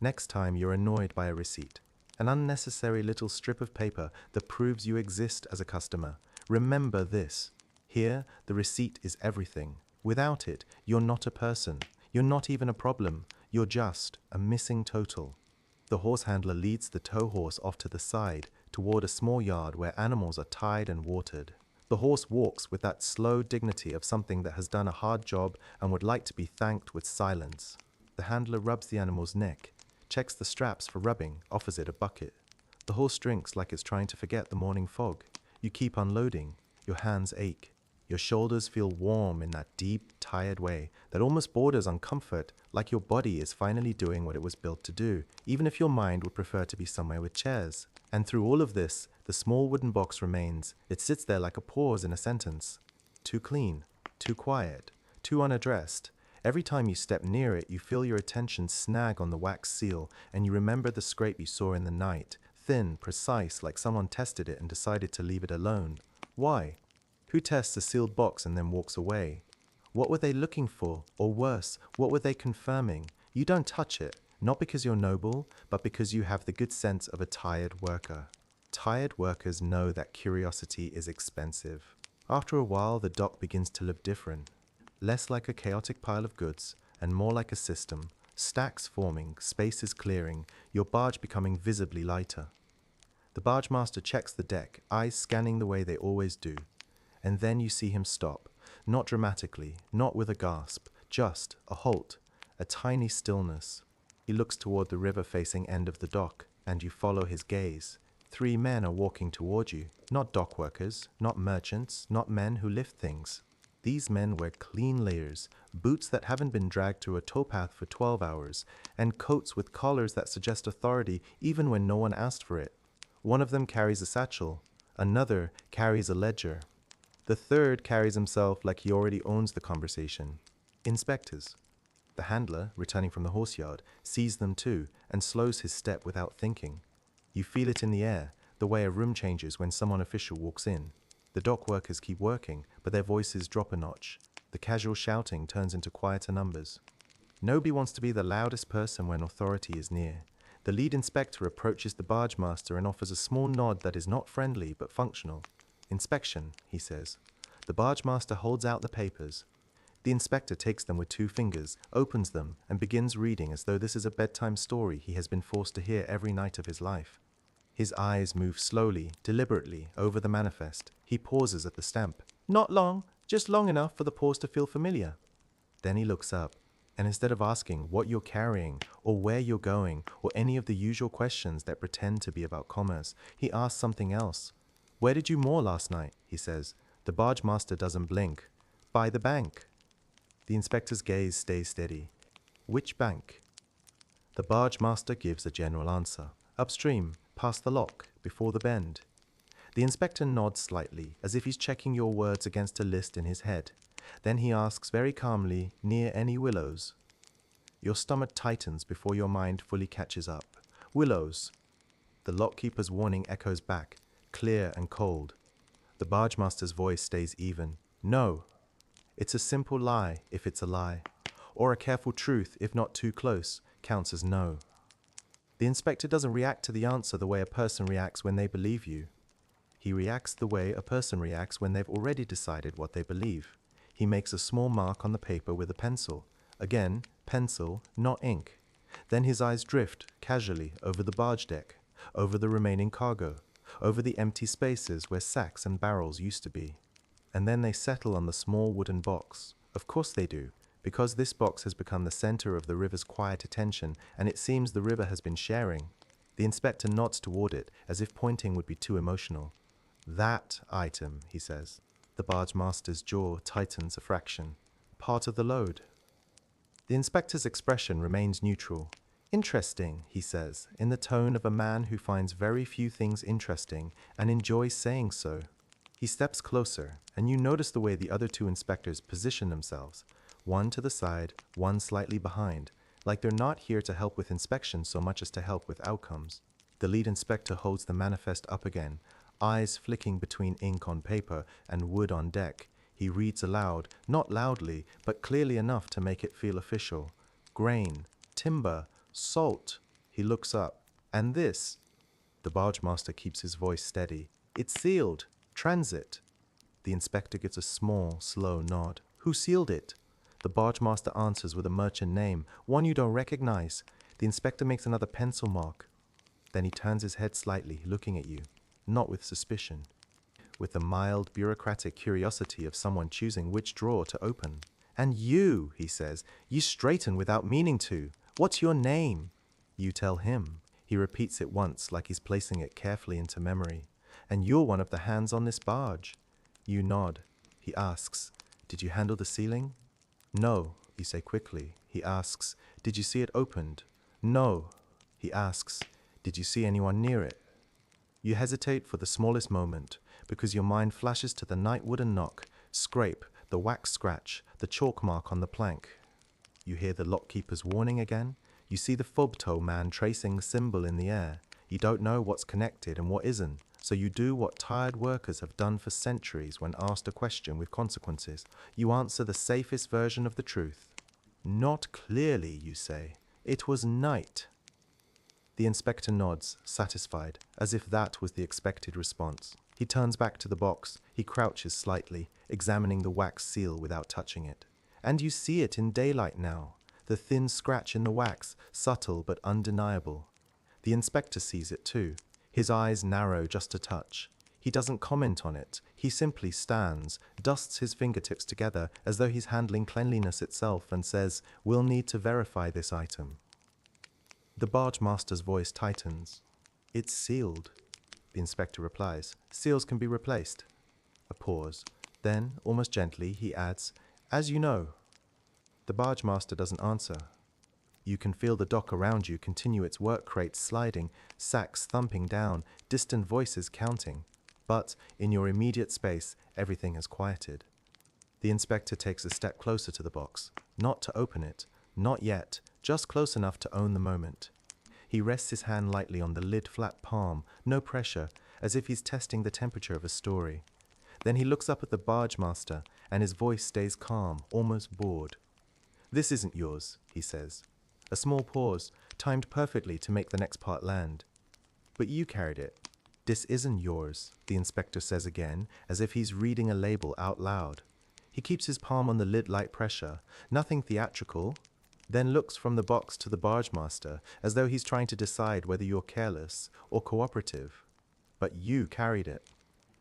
Next time you're annoyed by a receipt, an unnecessary little strip of paper that proves you exist as a customer. Remember this. Here, the receipt is everything. Without it, you're not a person. You're not even a problem. You're just a missing total. The horse handler leads the tow horse off to the side, toward a small yard where animals are tied and watered. The horse walks with that slow dignity of something that has done a hard job and would like to be thanked with silence. The handler rubs the animal's neck, checks the straps for rubbing, offers it a bucket. The horse drinks like it's trying to forget the morning fog. You keep unloading. Your hands ache. Your shoulders feel warm in that deep, tired way that almost borders on comfort, like your body is finally doing what it was built to do, even if your mind would prefer to be somewhere with chairs. And through all of this, the small wooden box remains. It sits there like a pause in a sentence. Too clean, too quiet, too unaddressed. Every time you step near it, you feel your attention snag on the wax seal, and you remember the scrape you saw in the night, thin, precise, like someone tested it and decided to leave it alone. Why? Who tests a sealed box and then walks away? What were they looking for? Or worse, what were they confirming? You don't touch it, not because you're noble, but because you have the good sense of a tired worker. Tired workers know that curiosity is expensive. After a while, the dock begins to look different. Less like a chaotic pile of goods, and more like a system. Stacks forming, spaces clearing, your barge becoming visibly lighter. The barge master checks the deck, eyes scanning the way they always do. And then you see him stop, not dramatically, not with a gasp, just a halt, a tiny stillness. He looks toward the river-facing end of the dock, and you follow his gaze. 3 men are walking toward you, not dock workers, not merchants, not men who lift things. These men wear clean layers, boots that haven't been dragged through a towpath for 12 hours, and coats with collars that suggest authority even when no one asked for it. One of them carries a satchel, another carries a ledger. The third carries himself like he already owns the conversation. Inspectors. The handler, returning from the horse yard, sees them too and slows his step without thinking. You feel it in the air, the way a room changes when someone official walks in. The dock workers keep working, but their voices drop a notch. The casual shouting turns into quieter numbers. Nobody wants to be the loudest person when authority is near. The lead inspector approaches the barge master and offers a small nod that is not friendly but functional. Inspection, he says. The barge master holds out the papers. The inspector takes them with 2 fingers, opens them, and begins reading as though this is a bedtime story he has been forced to hear every night of his life. His eyes move slowly, deliberately, over the manifest. He pauses at the stamp. Not long, just long enough for the pause to feel familiar. Then he looks up, and instead of asking what you're carrying, or where you're going, or any of the usual questions that pretend to be about commerce, he asks something else. Where did you moor last night? He says. The barge master doesn't blink. By the bank. The inspector's gaze stays steady. Which bank? The barge master gives a general answer. Upstream, past the lock, before the bend. The inspector nods slightly, as if he's checking your words against a list in his head. Then he asks very calmly, near any willows? Your stomach tightens before your mind fully catches up. Willows. The lockkeeper's warning echoes back, clear and cold. The barge master's voice stays even. No. It's a simple lie if it's a lie, or a careful truth if not too close counts as no. The inspector doesn't react to the answer the way a person reacts when they believe you. He reacts the way a person reacts when they've already decided what they believe. He makes a small mark on the paper with a pencil. Again, pencil, not ink. Then his eyes drift casually over the barge deck, over the remaining cargo, over the empty spaces where sacks and barrels used to be. And then they settle on the small wooden box. Of course they do, because this box has become the center of the river's quiet attention, and it seems the river has been sharing. The inspector nods toward it, as if pointing would be too emotional. That item, he says. The barge master's jaw tightens a fraction. Part of the load. The inspector's expression remains neutral. Interesting, he says, in the tone of a man who finds very few things interesting and enjoys saying so. He steps closer, and you notice the way the other two inspectors position themselves, one to the side, one slightly behind, like they're not here to help with inspection so much as to help with outcomes. The lead inspector holds the manifest up again, eyes flicking between ink on paper and wood on deck. He reads aloud, not loudly, but clearly enough to make it feel official. Grain, timber, salt. He looks up. And this? The barge master keeps his voice steady. It's sealed. Transit. The inspector gives a small, slow nod. Who sealed it? The barge master answers with a merchant name, one you don't recognize. The inspector makes another pencil mark. Then he turns his head slightly, looking at you. Not with suspicion. With the mild, bureaucratic curiosity of someone choosing which drawer to open. And you, he says, you straighten without meaning to. What's your name? You tell him. He repeats it once, like he's placing it carefully into memory. And you're one of the hands on this barge. You nod. He asks, did you handle the ceiling? No, you say quickly. He asks, did you see it opened? No. He asks, did you see anyone near it? You hesitate for the smallest moment, because your mind flashes to the night wooden knock, scrape, the wax scratch, the chalk mark on the plank. You hear the lockkeeper's warning again. You see the fob toe man tracing the symbol in the air. You don't know what's connected and what isn't, so you do what tired workers have done for centuries when asked a question with consequences. You answer the safest version of the truth. Not clearly, you say. It was night. The inspector nods, satisfied, as if that was the expected response. He turns back to the box. He crouches slightly, examining the wax seal without touching it. And you see it in daylight now. The thin scratch in the wax, subtle but undeniable. The inspector sees it too. His eyes narrow just a touch. He doesn't comment on it. He simply stands, dusts his fingertips together as though he's handling cleanliness itself, and says, "We'll need to verify this item." The barge master's voice tightens. "It's sealed," the inspector replies. "Seals can be replaced." A pause. Then, almost gently, he adds, "As you know." The barge master doesn't answer. You can feel the dock around you continue its work crates sliding, sacks thumping down, distant voices counting. But, in your immediate space, everything has quieted. The inspector takes a step closer to the box, not to open it, not yet, just close enough to own the moment. He rests his hand lightly on the lid-flat palm, no pressure, as if he's testing the temperature of a story. Then he looks up at the barge master, and his voice stays calm, almost bored. "This isn't yours," he says. A small pause, timed perfectly to make the next part land. "But you carried it." "This isn't yours," the inspector says again, as if he's reading a label out loud. He keeps his palm on the lid light pressure, nothing theatrical, then looks from the box to the barge master, as though he's trying to decide whether you're careless or cooperative. "But you carried it."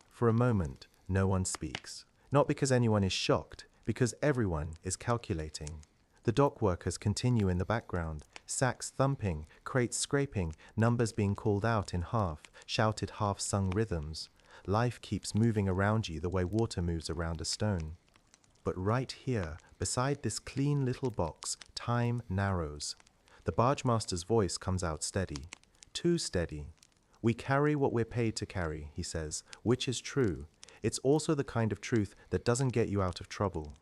For a moment, no one speaks. Not because anyone is shocked, because everyone is calculating. The dock workers continue in the background, sacks thumping, crates scraping, numbers being called out in shouted half-sung rhythms. Life keeps moving around you the way water moves around a stone. But right here, beside this clean little box, time narrows. The barge master's voice comes out steady. Too steady. "We carry what we're paid to carry," he says, which is true. It's also the kind of truth that doesn't get you out of trouble.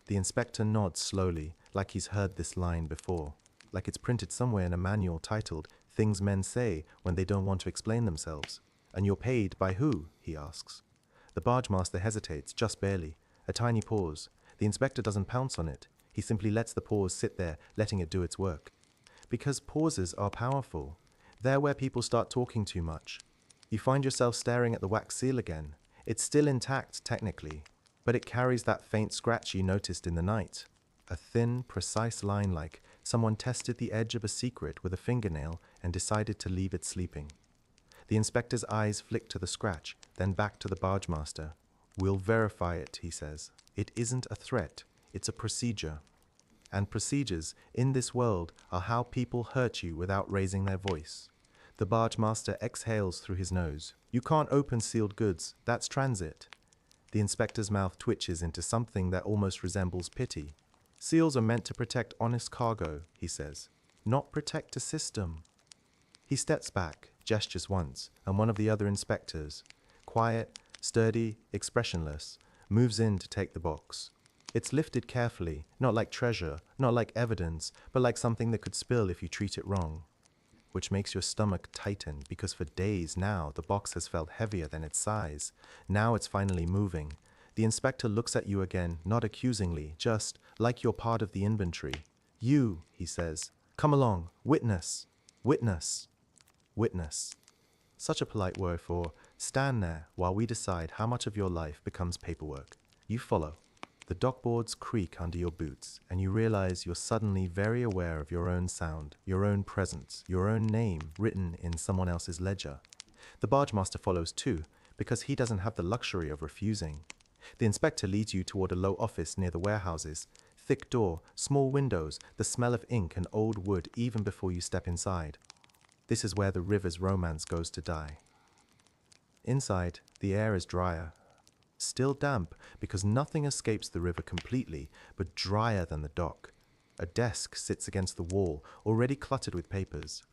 The inspector nods slowly, like he's heard this line before, like it's printed somewhere in a manual titled "Things Men Say When They Don't Want to Explain Themselves." "And you're paid by who?" he asks. The barge master hesitates, just barely. A tiny pause. The inspector doesn't pounce on it. He simply lets the pause sit there, letting it do its work. Because pauses are powerful. They're where people start talking too much. You find yourself staring at the wax seal again. It's still intact, technically, but it carries that faint scratch you noticed in the night. A thin, precise line like someone tested the edge of a secret with a fingernail and decided to leave it sleeping. The inspector's eyes flick to the scratch, then back to the barge master. "We'll verify it," he says. "It isn't a threat, it's a procedure." And procedures, in this world, are how people hurt you without raising their voice. The barge master exhales through his nose. "You can't open sealed goods, that's transit." The inspector's mouth twitches into something that almost resembles pity. "Seals are meant to protect honest cargo," he says, "not protect a system." He steps back, gestures once, and one of the other inspectors, quiet, sturdy, expressionless, moves in to take the box. It's lifted carefully, not like treasure, not like evidence, but like something that could spill if you treat it wrong. Which makes your stomach tighten, because for days now the box has felt heavier than its size. Now it's finally moving. The inspector looks at you again, not accusingly, just like you're part of the inventory. "You," he says, "come along, witness, witness, witness." Such a polite word for stand there while we decide how much of your life becomes paperwork. You follow. The dockboards creak under your boots, and you realize you're suddenly very aware of your own sound, your own presence, your own name written in someone else's ledger. The barge master follows too, because he doesn't have the luxury of refusing. The inspector leads you toward a low office near the warehouses. Thick door, small windows, the smell of ink and old wood even before you step inside. This is where the river's romance goes to die. Inside, the air is drier. Still damp, because nothing escapes the river completely, but drier than the dock. A desk sits against the wall, already cluttered with papers.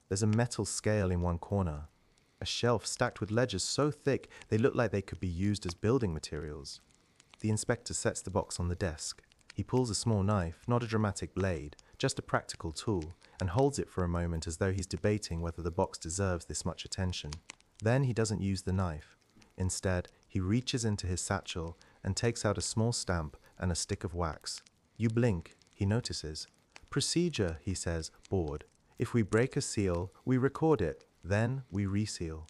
There's a metal scale in one corner. A shelf stacked with ledgers so thick they look like they could be used as building materials. The inspector sets the box on the desk. He pulls a small knife, not a dramatic blade, just a practical tool, and holds it for a moment as though he's debating whether the box deserves this much attention. Then he doesn't use the knife. Instead, he reaches into his satchel and takes out a small stamp and a stick of wax. You blink, he notices. "Procedure," he says, bored. "If we break a seal, we record it, then we reseal."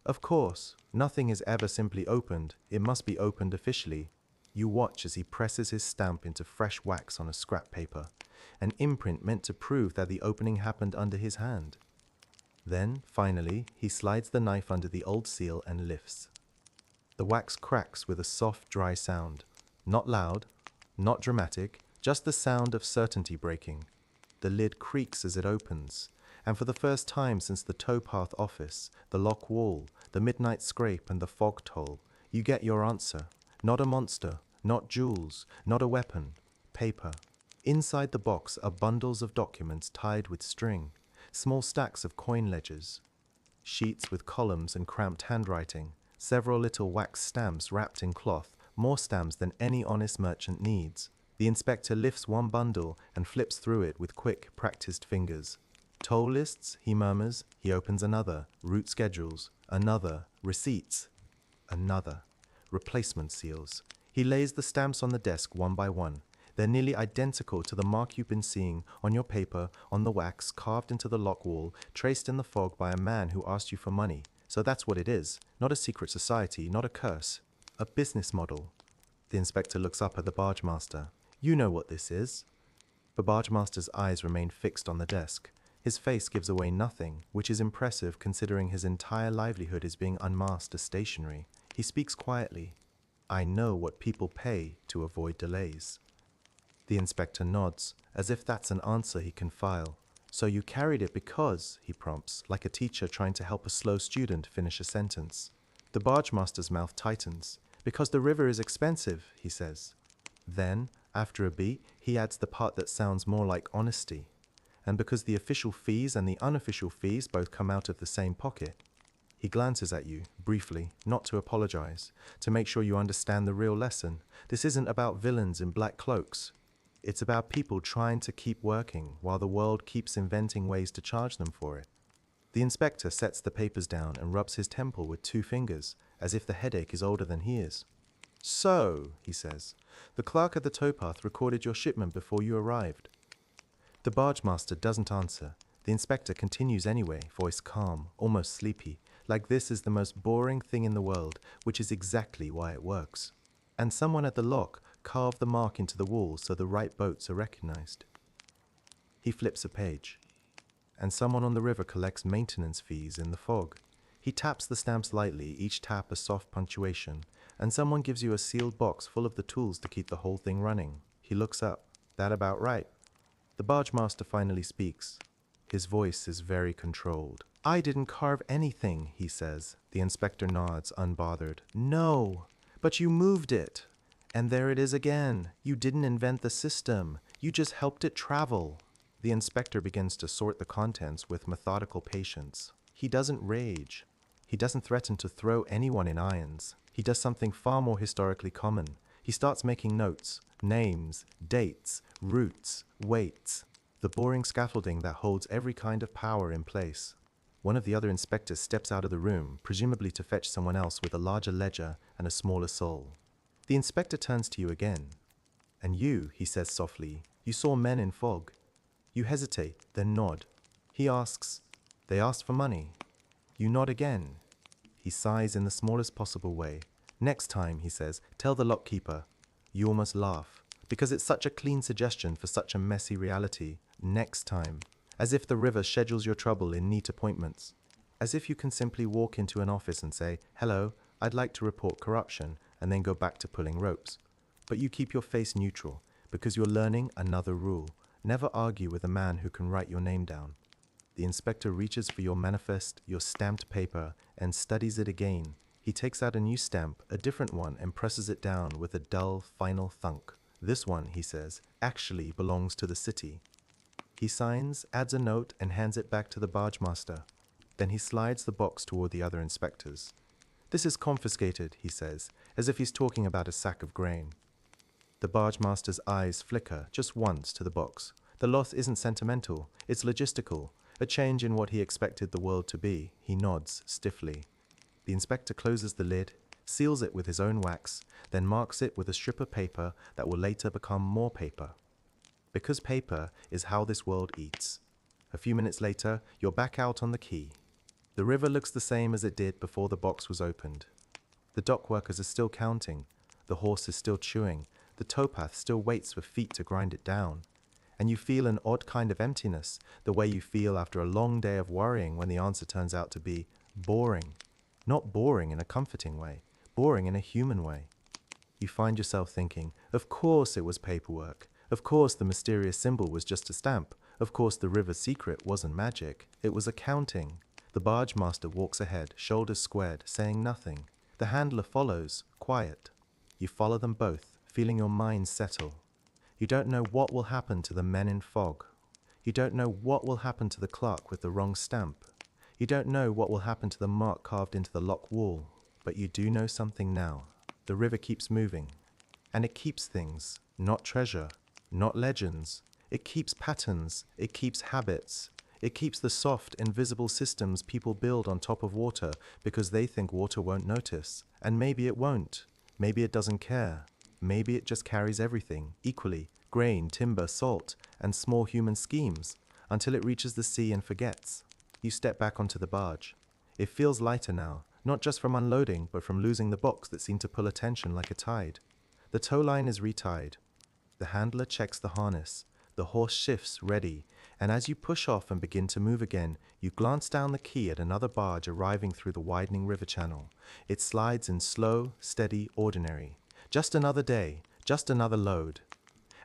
Of course, nothing is ever simply opened, it must be opened officially. You watch as he presses his stamp into fresh wax on a scrap paper, an imprint meant to prove that the opening happened under his hand. Then, finally, he slides the knife under the old seal and lifts. The wax cracks with a soft, dry sound. Not loud, not dramatic, just the sound of certainty breaking. The lid creaks as it opens, and for the first time since the Towpath office, the lock wall, the midnight scrape and the fog toll, you get your answer. Not a monster, not jewels, not a weapon. Paper. Inside the box are bundles of documents tied with string, small stacks of coin ledgers, sheets with columns and cramped handwriting, several little wax stamps wrapped in cloth, more stamps than any honest merchant needs. The inspector lifts one bundle and flips through it with quick, practiced fingers. Toll lists, he murmurs. He opens another. Route schedules. Another. Receipts. Another. Replacement seals. He lays the stamps on the desk one by one. They're nearly identical to the mark you've been seeing on your paper, on the wax, carved into the lock wall, traced in the fog by a man who asked you for money. So that's what it is. Not a secret society, not a curse. A business model. The inspector looks up at the barge master. "You know what this is." The barge master's eyes remain fixed on the desk. His face gives away nothing, which is impressive considering his entire livelihood is being unmasked as stationery. He speaks quietly. "I know what people pay to avoid delays." The inspector nods, as if that's an answer he can file. "So you carried it because," he prompts, like a teacher trying to help a slow student finish a sentence. The barge master's mouth tightens. "Because the river is expensive," he says. Then, after a beat, he adds the part that sounds more like honesty. "And because the official fees and the unofficial fees both come out of the same pocket." He glances at you, briefly, not to apologize, to make sure you understand the real lesson. This isn't about villains in black cloaks. It's about people trying to keep working while the world keeps inventing ways to charge them for it. The inspector sets the papers down and rubs his temple with 2 fingers, as if the headache is older than he is. So, he says, the clerk at the Towpath recorded your shipment before you arrived. The barge master doesn't answer. The inspector continues anyway, voice calm, almost sleepy, like this is the most boring thing in the world, which is exactly why it works. And someone at the lock carved the mark into the wall so the right boats are recognized. He flips a page. And someone on the river collects maintenance fees in the fog. He taps the stamps lightly, each tap a soft punctuation, and someone gives you a sealed box full of the tools to keep the whole thing running. He looks up. That about right? The barge master finally speaks. His voice is very controlled. I didn't carve anything, he says. The inspector nods, unbothered. No, but you moved it. And there it is again. You didn't invent the system. You just helped it travel. The inspector begins to sort the contents with methodical patience. He doesn't rage. He doesn't threaten to throw anyone in irons. He does something far more historically common. He starts making notes, names, dates, routes, weights, the boring scaffolding that holds every kind of power in place. One of the other inspectors steps out of the room, presumably to fetch someone else with a larger ledger and a smaller soul. The inspector turns to you again. And you, he says softly, you saw men in fog. You hesitate, then nod. He asks, they asked for money. You nod again. He sighs in the smallest possible way. Next time, he says, tell the lockkeeper. You almost laugh, because it's such a clean suggestion for such a messy reality. Next time. As if the river schedules your trouble in neat appointments. As if you can simply walk into an office and say, hello, I'd like to report corruption, and then go back to pulling ropes. But you keep your face neutral, because you're learning another rule. Never argue with a man who can write your name down. The inspector reaches for your manifest, your stamped paper, and studies it again. He takes out a new stamp, a different one, and presses it down with a dull, final thunk. This one, he says, actually belongs to the city. He signs, adds a note, and hands it back to the barge master. Then he slides the box toward the other inspectors. This is confiscated, he says, as if he's talking about a sack of grain. The barge master's eyes flicker just once to the box. The loss isn't sentimental, it's logistical, a change in what he expected the world to be. He nods stiffly. The inspector closes the lid, seals it with his own wax, then marks it with a strip of paper that will later become more paper. Because paper is how this world eats. A few minutes later, you're back out on the quay. The river looks the same as it did before the box was opened. The dock workers are still counting. The horse is still chewing. The towpath still waits for feet to grind it down. And you feel an odd kind of emptiness, the way you feel after a long day of worrying when the answer turns out to be boring. Not boring in a comforting way, boring in a human way. You find yourself thinking, of course it was paperwork. Of course the mysterious symbol was just a stamp. Of course the river's secret wasn't magic. It was accounting. The barge master walks ahead, shoulders squared, saying nothing. The handler follows, quiet. You follow them both, feeling your mind settle. You don't know what will happen to the men in fog. You don't know what will happen to the clerk with the wrong stamp. You don't know what will happen to the mark carved into the lock wall. But you do know something now. The river keeps moving. And it keeps things, not treasure, not legends. It keeps patterns. It keeps habits. It keeps the soft, invisible systems people build on top of water because they think water won't notice. And maybe it won't. Maybe it doesn't care. Maybe it just carries everything, equally, grain, timber, salt, and small human schemes, until it reaches the sea and forgets. You step back onto the barge. It feels lighter now, not just from unloading, but from losing the box that seemed to pull attention like a tide. The tow line is retied. The handler checks the harness. The horse shifts, ready, and as you push off and begin to move again, you glance down the quay at another barge arriving through the widening river channel. It slides in slow, steady, ordinary. Just another day, just another load.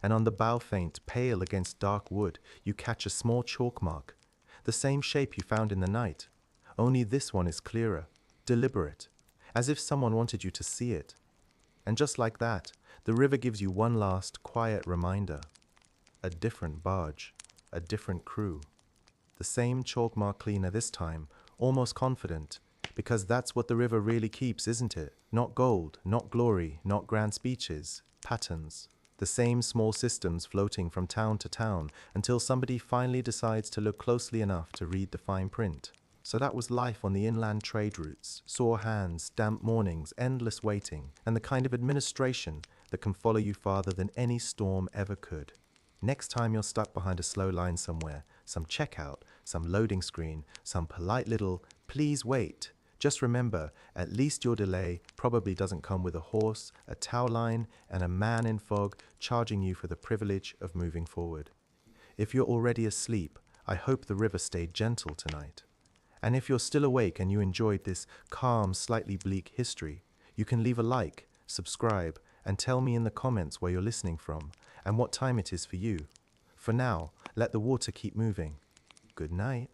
And on the bow feint, pale against dark wood, you catch a small chalk mark. The same shape you found in the night. Only this one is clearer, deliberate, as if someone wanted you to see it. And just like that, the river gives you one last, quiet reminder. A different barge, a different crew. The same chalk mark cleaner this time, almost confident, because that's what the river really keeps, isn't it? Not gold, not glory, not grand speeches, patterns. The same small systems floating from town to town until somebody finally decides to look closely enough to read the fine print. So that was life on the inland trade routes, sore hands, damp mornings, endless waiting, and the kind of administration that can follow you farther than any storm ever could. Next time you're stuck behind a slow line somewhere, some checkout, some loading screen, some polite little "please wait," just remember, at least your delay probably doesn't come with a horse, a towel line, and a man in fog charging you for the privilege of moving forward. If you're already asleep, I hope the river stayed gentle tonight. And if you're still awake and you enjoyed this calm, slightly bleak history, you can leave a like, subscribe, and tell me in the comments where you're listening from and what time it is for you. For now, let the water keep moving. Good night.